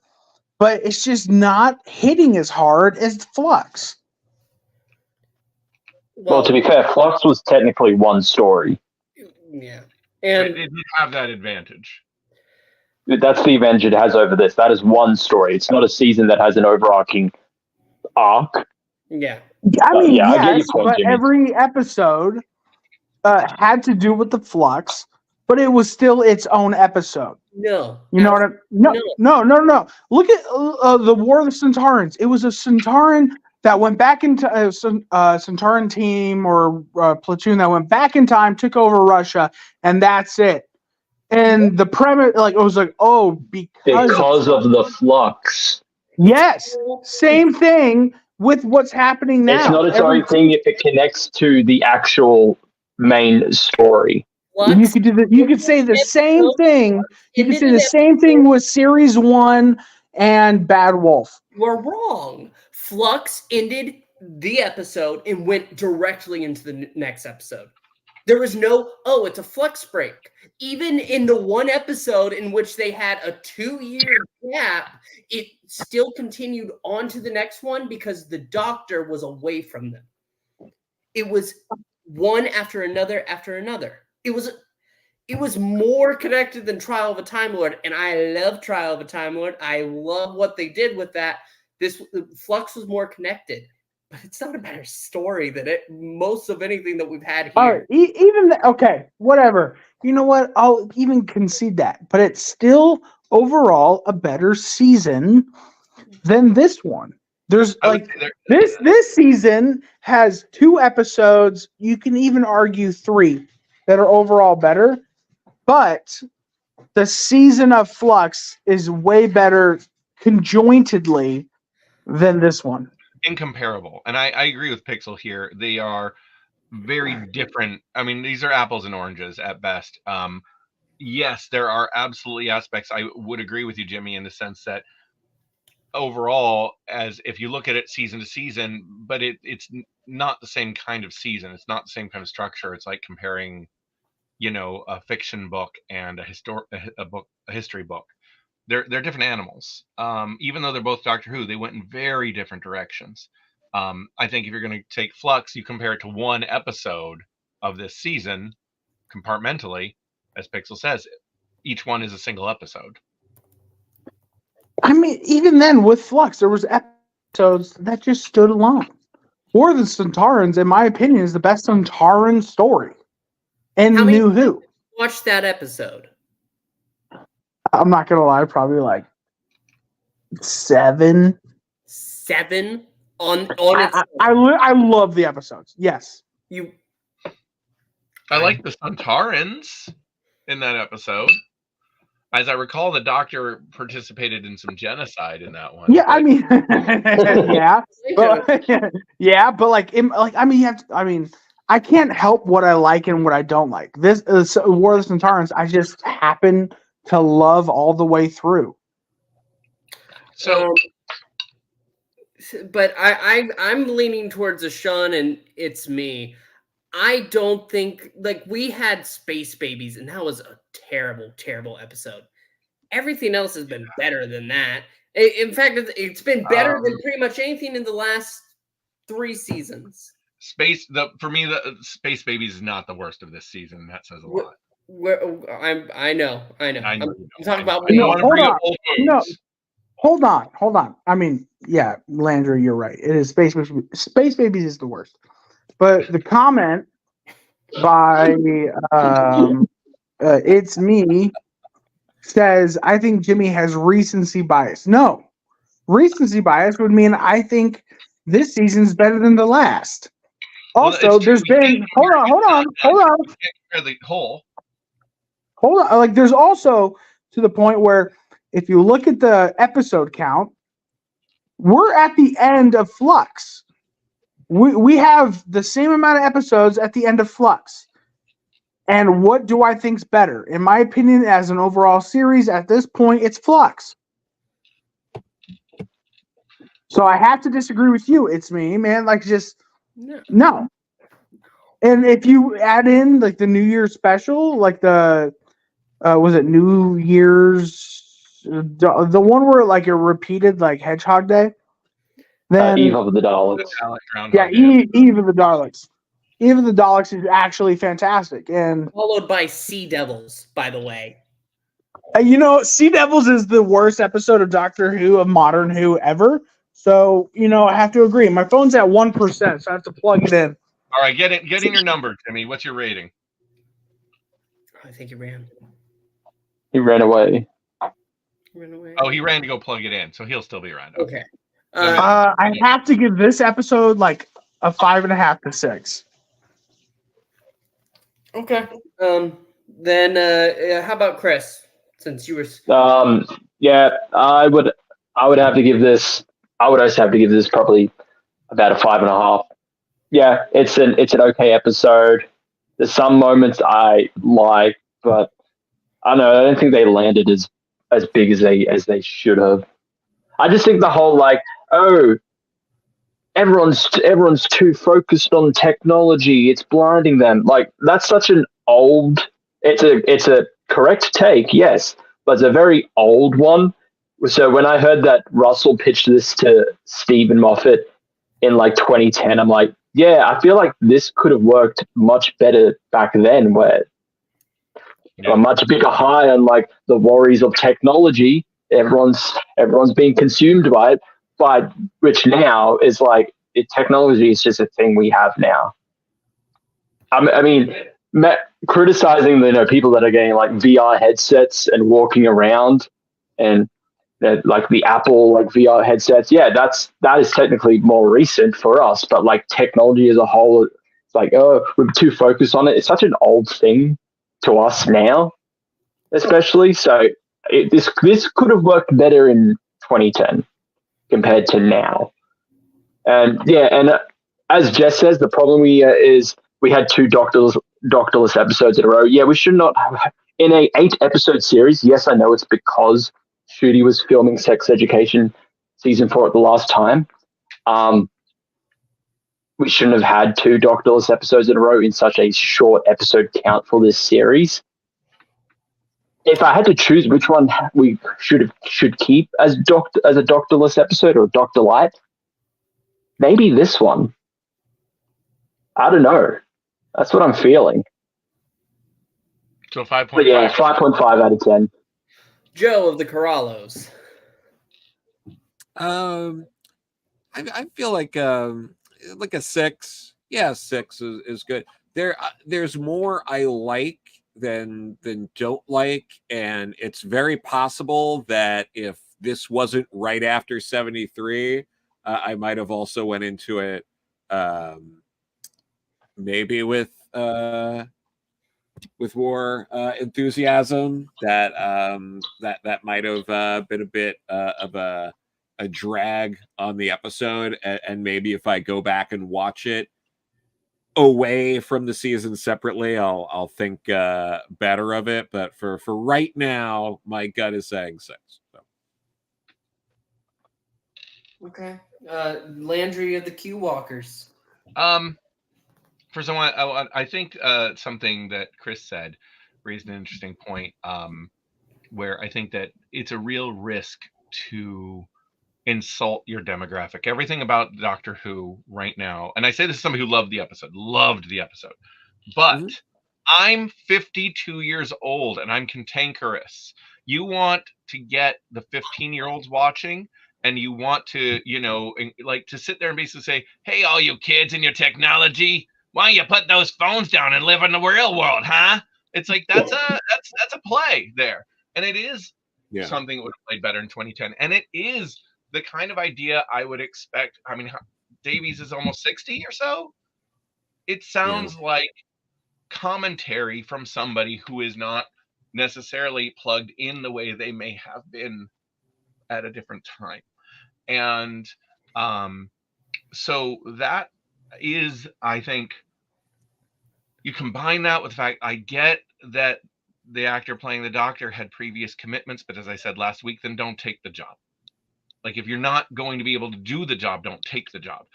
But it's just not hitting as hard as Flux. Well, to be fair, Flux was technically one story. Yeah. And it did have that advantage. That's the advantage it has over this. That is one story. It's not a season that has an overarching arc. Yeah. I mean, I get your yes, point, but Jimmy. every episode had to do with the Flux, but it was still its own episode. No. You know what I'm... No. Look at the War of the Centaurans. It was a Centauran that went back into a Centauran team or platoon that went back in time, took over Russia, and that's it. And the premise, like, it was like, oh, because of the Flux. Yes, same thing with what's happening now. It's not its own thing if it connects to the actual main story. What? You could say the same thing. You could say the same thing with Series 1 and Bad Wolf. We're wrong. Flux ended the episode and went directly into the next episode. There was no, it's a Flux break. Even in the one episode in which they had a 2-year gap, it still continued on to the next one because the doctor was away from them. It was one after another after another. It was more connected than Trial of a Time Lord, and I love Trial of a Time Lord. I love what they did with that. This Flux was more connected, but it's not a better story than most of anything that we've had here. All right, okay, whatever. You know what? I'll even concede that, but it's still overall a better season than this one. There's this season has 2 episodes. You can even argue 3 that are overall better, but the season of Flux is way better conjointedly than this one. Incomparable. And I agree with Pixel here. They are very different. I mean, these are apples and oranges at best. Yes, there are absolutely aspects. I would agree with you, Jimmy, in the sense that overall, as if you look at it season to season, but it's not the same kind of season. It's not the same kind of structure. It's like comparing, a fiction book and a history book. They're different animals. Even though they're both Doctor Who, they went in very different directions. I think if you're going to take Flux, you compare it to one episode of this season, compartmentally, as Pixel says, each one is a single episode. I mean, even then with Flux, there was episodes that just stood alone. War of the Centaurans, in my opinion, is the best Centauran story in New Who. Watch that episode. I'm not gonna lie, probably like 7. 7 on I love the episodes. Yes, I like the Centaurans in that episode. As I recall, the Doctor participated in some genocide in that one. Yeah, but... I mean, yeah, but, yeah, but like, I mean, you have to, I mean, I can't help what I like and what I don't like. This War of the Centaurans, I just happen to love all the way through. So, but I'm leaning towards a Sean, and it's me. I don't think like we had Space Babies, and that was a terrible, terrible episode. Everything else has been better than that. In fact, it's been better than pretty much anything in the last 3 seasons. For me, the Space Babies is not the worst of this season. That says a lot. I know. I'm talking about me. Hold on. I mean, yeah, Landry, you're right. It is Space Babies is the worst. But the comment by it's me says, I think Jimmy has recency bias. No, recency bias would mean I think this season's better than the last. Also, there's been hold on. The whole. Hold on. Like, there's also to the point where if you look at the episode count, we're at the end of Flux. We have the same amount of episodes at the end of Flux. And what do I think's better? In my opinion, as an overall series, at this point, it's Flux. So I have to disagree with you. It's me, man. Like, just no. And if you add in like the New Year's special, like the was it New Year's, the one where like it repeated like Hedgehog Day? Then Eve of the Daleks. Yeah, Eve of the Daleks. Eve of the Daleks is actually fantastic, and followed by Sea Devils, by the way. Sea Devils is the worst episode of Doctor Who, of modern Who ever. So, I have to agree. My phone's at 1%, so I have to plug it in. All right, get in your number, Timmy. What's your rating? I think he ran. He ran away. Oh, he ran to go plug it in, so he'll still be around. Okay. I have to give this episode like a 5.5 to 6. Okay. Then how about Chris? Since you were yeah, I would have to give this. I would also have to give this probably about a 5.5. Yeah, it's an okay episode. There's some moments I like, but I don't know. I don't think they landed as big as they should have. I just think the whole everyone's too focused on technology. It's blinding them. Like, that's such an old. It's a correct take, yes, but it's a very old one. So when I heard that Russell pitched this to Stephen Moffat in like 2010, I'm like, yeah, I feel like this could have worked much better back then, where a much bigger high on like the worries of technology. Everyone's being consumed by it, but which now is like technology is just a thing we have now. I mean, criticizing people that are getting like VR headsets and walking around and like the Apple like VR headsets, yeah, that is technically more recent for us, but like technology as a whole, it's like, oh, we're too focused on it. It's such an old thing to us now, especially. So this could have worked better in 2010 compared to now. And yeah, and as Jess says, the problem is we had 2 doctorless episodes in a row. Yeah, we should not have in a 8-episode series. Yes, I know it's because Shooty was filming Sex Education season 4 at the last time. We shouldn't have had 2 doctorless episodes in a row in such a short episode count for this series. If I had to choose which one we should keep as a doctorless episode or a Doctor Light, maybe this one. I don't know. That's what I'm feeling. So 5.5. But yeah, 5.5 out of 10. Joe of the Corrallos. I feel like a 6. Yeah, 6 is good. There's more I like than don't like, and it's very possible that if this wasn't right after 73, I might have also went into it maybe with with more enthusiasm. That that might have been a bit of a drag on the episode, and maybe if I go back and watch it away from the season separately, I'll think better of it. But for right now, my gut is saying 6. So. Okay. Landry of the Q Walkers. For someone, I think something that Chris said raised an interesting point, where I think that it's a real risk to insult your demographic. Everything about Doctor Who right now, and I say this as somebody who loved the episode, but I'm 52 years old and I'm cantankerous. You want to get the 15-year-olds watching, and you want to, like, to sit there and basically say, hey, all you kids and your technology, why don't you put those phones down and live in the real world, huh? It's like that's a play there. And it is something that would have played better in 2010. And it is the kind of idea I would expect. I mean, Davies is almost 60 or so. It sounds like commentary from somebody who is not necessarily plugged in the way they may have been at a different time. And so that is, I think, you combine that with the fact, I get that the actor playing the Doctor had previous commitments, but as I said last week, then don't take the job. Like, if you're not going to be able to do the job, don't take the job.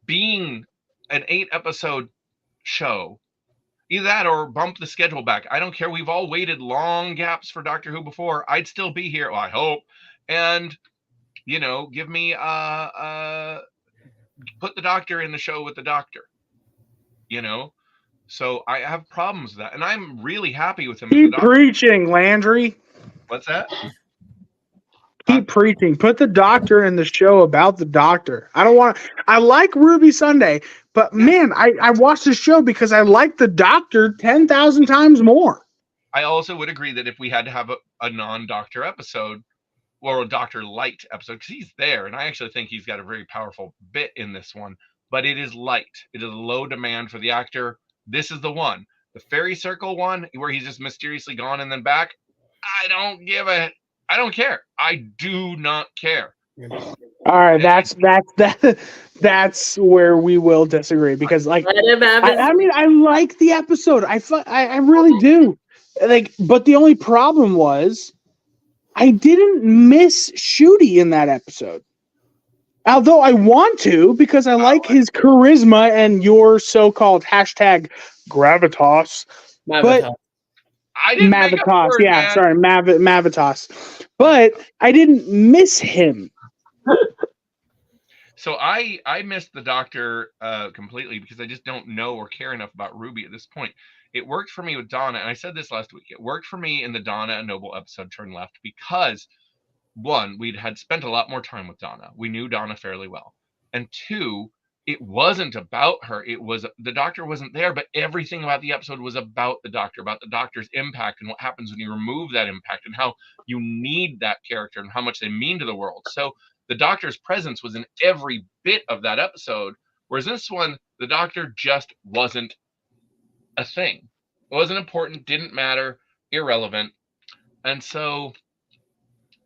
Being an 8-episode show, either that or bump the schedule back. I don't care. We've all waited long gaps for Doctor Who before. I'd still be here. Well, I hope. And, give me, put the Doctor in the show with the Doctor, So I have problems with that. And I'm really happy with him. Keep preaching, Landry. What's that? Keep preaching. Put the Doctor in the show about the Doctor. I like Ruby Sunday, but man, I watched the show because I like the Doctor 10,000 times more. I also would agree that if we had to have a non-Doctor episode, or a Doctor light episode, because he's there, and I actually think he's got a very powerful bit in this one, but it is light. It is low demand for the actor. This is the one. The Fairy Circle one, where he's just mysteriously gone and then back, I don't care. I do not care. All right, that's where we will disagree, because I like the episode. I really do. But the only problem was I didn't miss Shooty in that episode. Although I want to, because I like his charisma and your so-called hashtag gravitas. But I didn't Mavitas, Mavitas. But I didn't miss him. So I missed the Doctor completely because I just don't know or care enough about Ruby at this point. It worked for me with Donna, and I said this last week. It worked for me in the Donna and Noble episode, Turn Left, because one, we'd had spent a lot more time with Donna. We knew Donna fairly well. And two, it wasn't about her. It was, the Doctor wasn't there, but everything about the episode was about the Doctor, about the Doctor's impact and what happens when you remove that impact and how you need that character and how much they mean to the world. So the Doctor's presence was in every bit of that episode, whereas this one, the Doctor just wasn't a thing. It wasn't important, didn't matter, irrelevant. And so,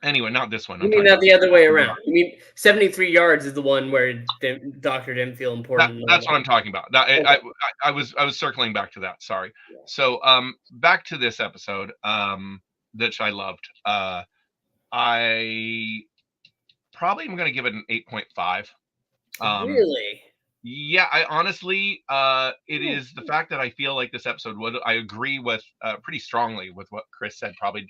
anyway, not this one. You mean not the other way around? You mean 73 yards is the one where the Doctor didn't feel important? That's what I'm talking about. I was circling back to that. Sorry. Yeah. So back to this episode, that I loved. I probably am going to give it an 8.5. Really? Yeah, I honestly, it is the fact that I feel like this episode would, I agree with pretty strongly with what Chris said. Probably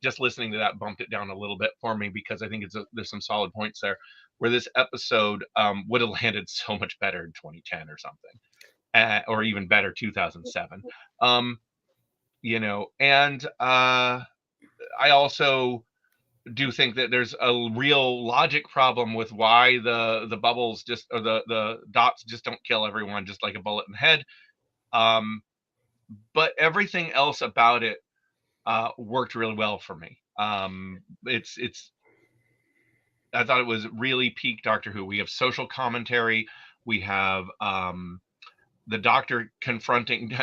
just listening to that bumped it down a little bit for me, because I think there's some solid points there where this episode would have landed so much better in 2010 or something, or even better 2007. And I also do think that there's a real logic problem with why the bubbles just, or the dots just don't kill everyone just like a bullet in the head. But everything else about it worked really well for me. It's I thought it was really peak Doctor Who. We have social commentary. We have the Doctor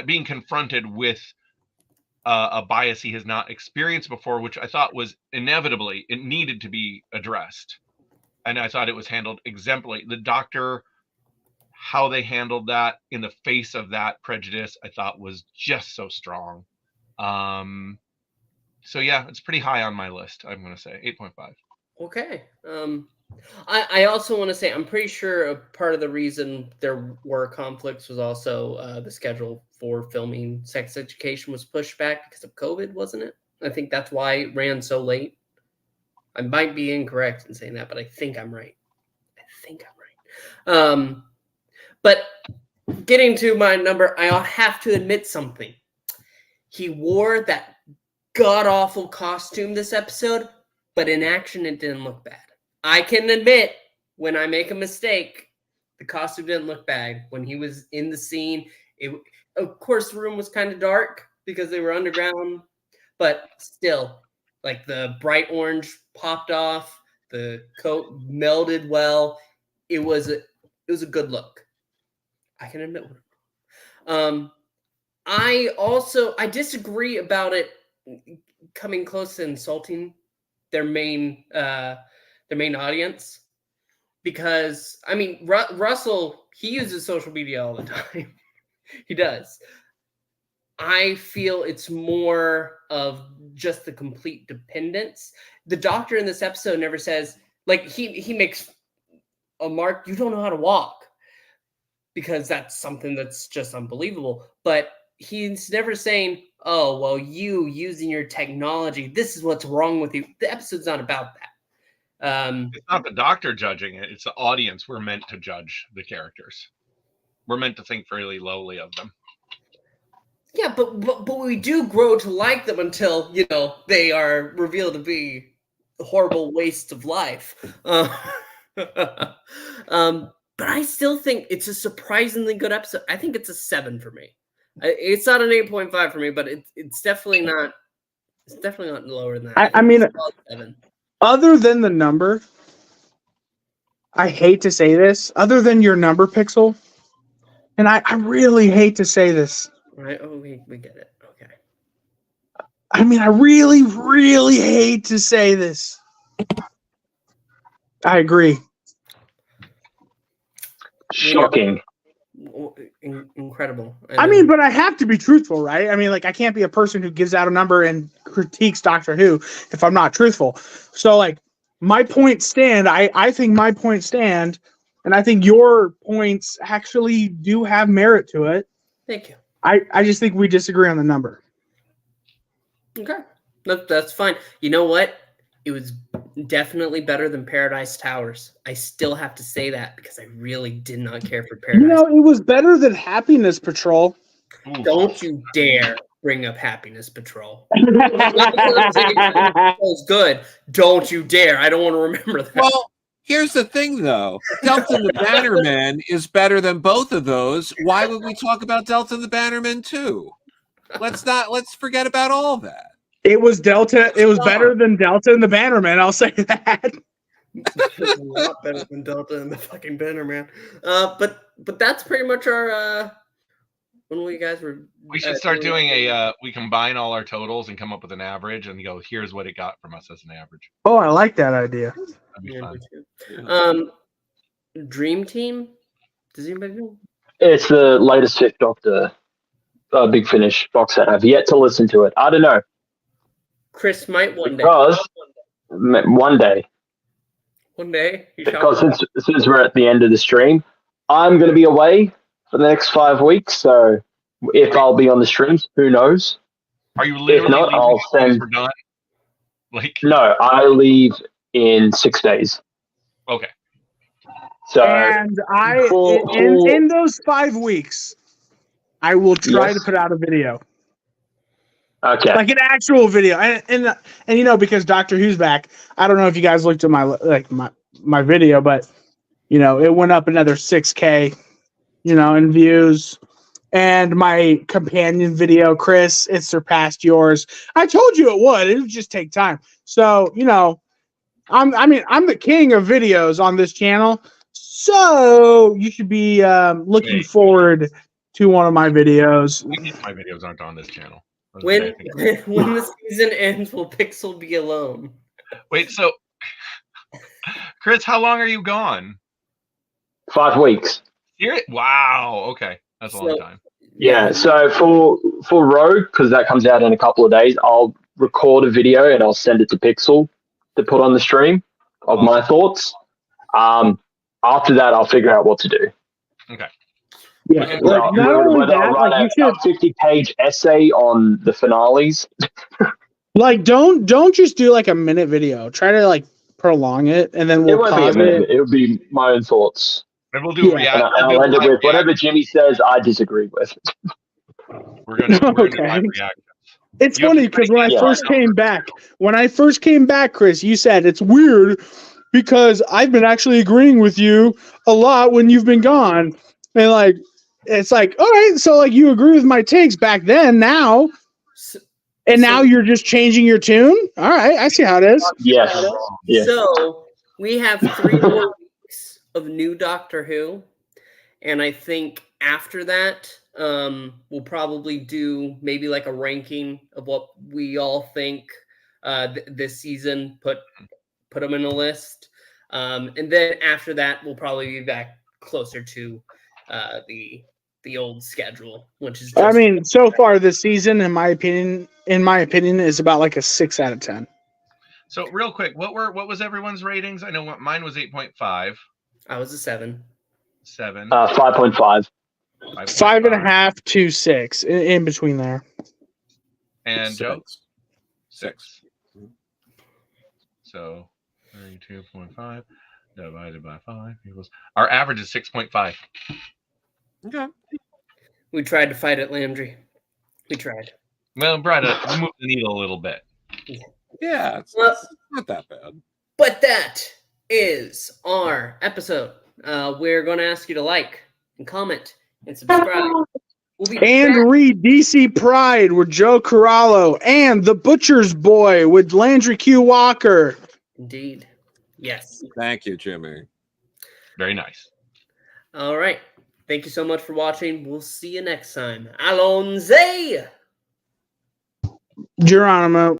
being confronted with a bias he has not experienced before, which I thought was inevitably, it needed to be addressed. And I thought it was handled exemplary. The doctor, how they handled that in the face of that prejudice, I thought was just so strong. So yeah, it's pretty high on my list. I'm going to say 8.5. Okay. I also want to say I'm pretty sure a part of the reason there were conflicts was also the schedule for filming Sex Education was pushed back because of COVID, wasn't it? I think that's why it ran so late. I might be incorrect in saying that, but I think I'm right. But getting to my number, I have to admit something. He wore that god-awful costume this episode, but in action, it didn't look bad. I can admit, when I make a mistake, the costume didn't look bad. When he was in the scene, of course, the room was kind of dark because they were underground, but still, like the bright orange popped off, the coat melded well. It was a good look. I can admit one. I disagree about it coming close to insulting their main audience, because I mean Russell, he uses social media all the time. He does. I feel it's more of just the complete dependence. The doctor in this episode never says, like, he makes a mark, you don't know how to walk, because that's something that's just unbelievable. But he's never saying, oh, well, you using your technology, this is what's wrong with you. The episode's not about that. It's not the doctor judging it. It's the audience. We're meant to judge the characters. We're meant to think fairly lowly of them. Yeah, but we do grow to like them until, they are revealed to be horrible wastes of life. But I still think it's a surprisingly good episode. I think it's a 7 for me. It's not an 8.5 for me, but it's definitely not. It's definitely not lower than that. I mean, 7. Other than the number, I hate to say this. Other than your number, Pixel, and I really hate to say this. Right? Oh, we get it. Okay. I mean, I really, really hate to say this. I agree. Shocking. Incredible. I mean, but I have to be truthful, right? I mean, like, I can't be a person who gives out a number and critiques Doctor Who if I'm not truthful. So, like, my points stand. I think my points stand, and I think your points actually do have merit to it. Thank you. I just think we disagree on the number. Okay. That's fine. You know what? It was definitely better than Paradise Towers. I still have to say that because I really did not care for Paradise. It was better than Happiness Patrol. Don't you dare bring up Happiness Patrol. It was good. Don't you dare. I don't want to remember that. Well, here's the thing, though. Delta and the Bannermen is better than both of those. Why would we talk about Delta and the Bannermen too? Let's forget about all that. It was Delta. It was better than Delta and the Bannermen. I'll say that. It's a lot better than Delta and the fucking Bannerman. But that's pretty much our. When we guys were. We should start doing we combine all our totals and come up with an average, and go, here's what it got from us as an average. Oh, I like that idea. That'd be fun. Dream Team. Does anybody know? It's the latest Fifth Doctor Big Finish box set. I've yet to listen to it. I don't know. Chris might one day. Because one day. One day. Because since we're at the end of the stream, I'm going to be away for the next 5 weeks. So if I'll be on the streams, who knows? Are you literally? If not, I'll send. We're done. No, I leave in 6 days. Okay. So and in those 5 weeks, I will try to put out a video. Okay. Like an actual video, and because Doctor Who's back. I don't know if you guys looked at my video, but it went up another 6K, in views, and my companion video, Chris, it surpassed yours. I told you it would. It would just take time. So I'm the king of videos on this channel. So you should be looking forward to one of my videos. My videos aren't on this channel. When the season ends, will Pixel be alone? Wait, so Chris, how long are you gone? 5 weeks. Wow. Okay, that's a long time. Yeah. So for Rogue, because that comes out in a couple of days, I'll record a video and I'll send it to Pixel to put on the stream of my thoughts. After that, I'll figure out what to do. Okay. Yeah. Like, not only that, like you should 50-page essay on the finales. Like, don't just do like a minute video. Try to like prolong it, and then we'll pause it. It would be my own thoughts. And we'll do and I'll end it with whatever Jimmy says I disagree with. We're gonna do live reactions. It's funny because when I first came back, Chris, you said it's weird because I've been actually agreeing with you a lot when you've been gone, and like it's like, all right, so like you agree with my takes back then, now. And now you're just changing your tune? All right, I see how it is. Yes. Yeah. So we have 3 more weeks of new Doctor Who. And I think after that, we'll probably do maybe like a ranking of what we all think this season, put them in a list. And then after that, we'll probably be back closer to the old schedule, which is just, I mean, so far this season, in my opinion, is about like a 6 out of 10. So real quick, what was everyone's ratings? I know mine was 8.5. I was a 7. 7. 5.5. 5.5 to 6 in between there. And Joe? 6. So 32.5 divided by 5 equals our average is 6.5. Okay. We tried to fight it, Landry. We tried. Well, Brad, we moved the needle a little bit. Yeah, it's not that bad. But that is our episode. We're going to ask you to like and comment and subscribe. And read DC Pride with Joe Corallo and The Butcher's Boy with Landry Q. Walker. Indeed. Yes. Thank you, Jimmy. Very nice. All right. Thank you so much for watching. We'll see you next time. ALLONS-Y! Geronimo.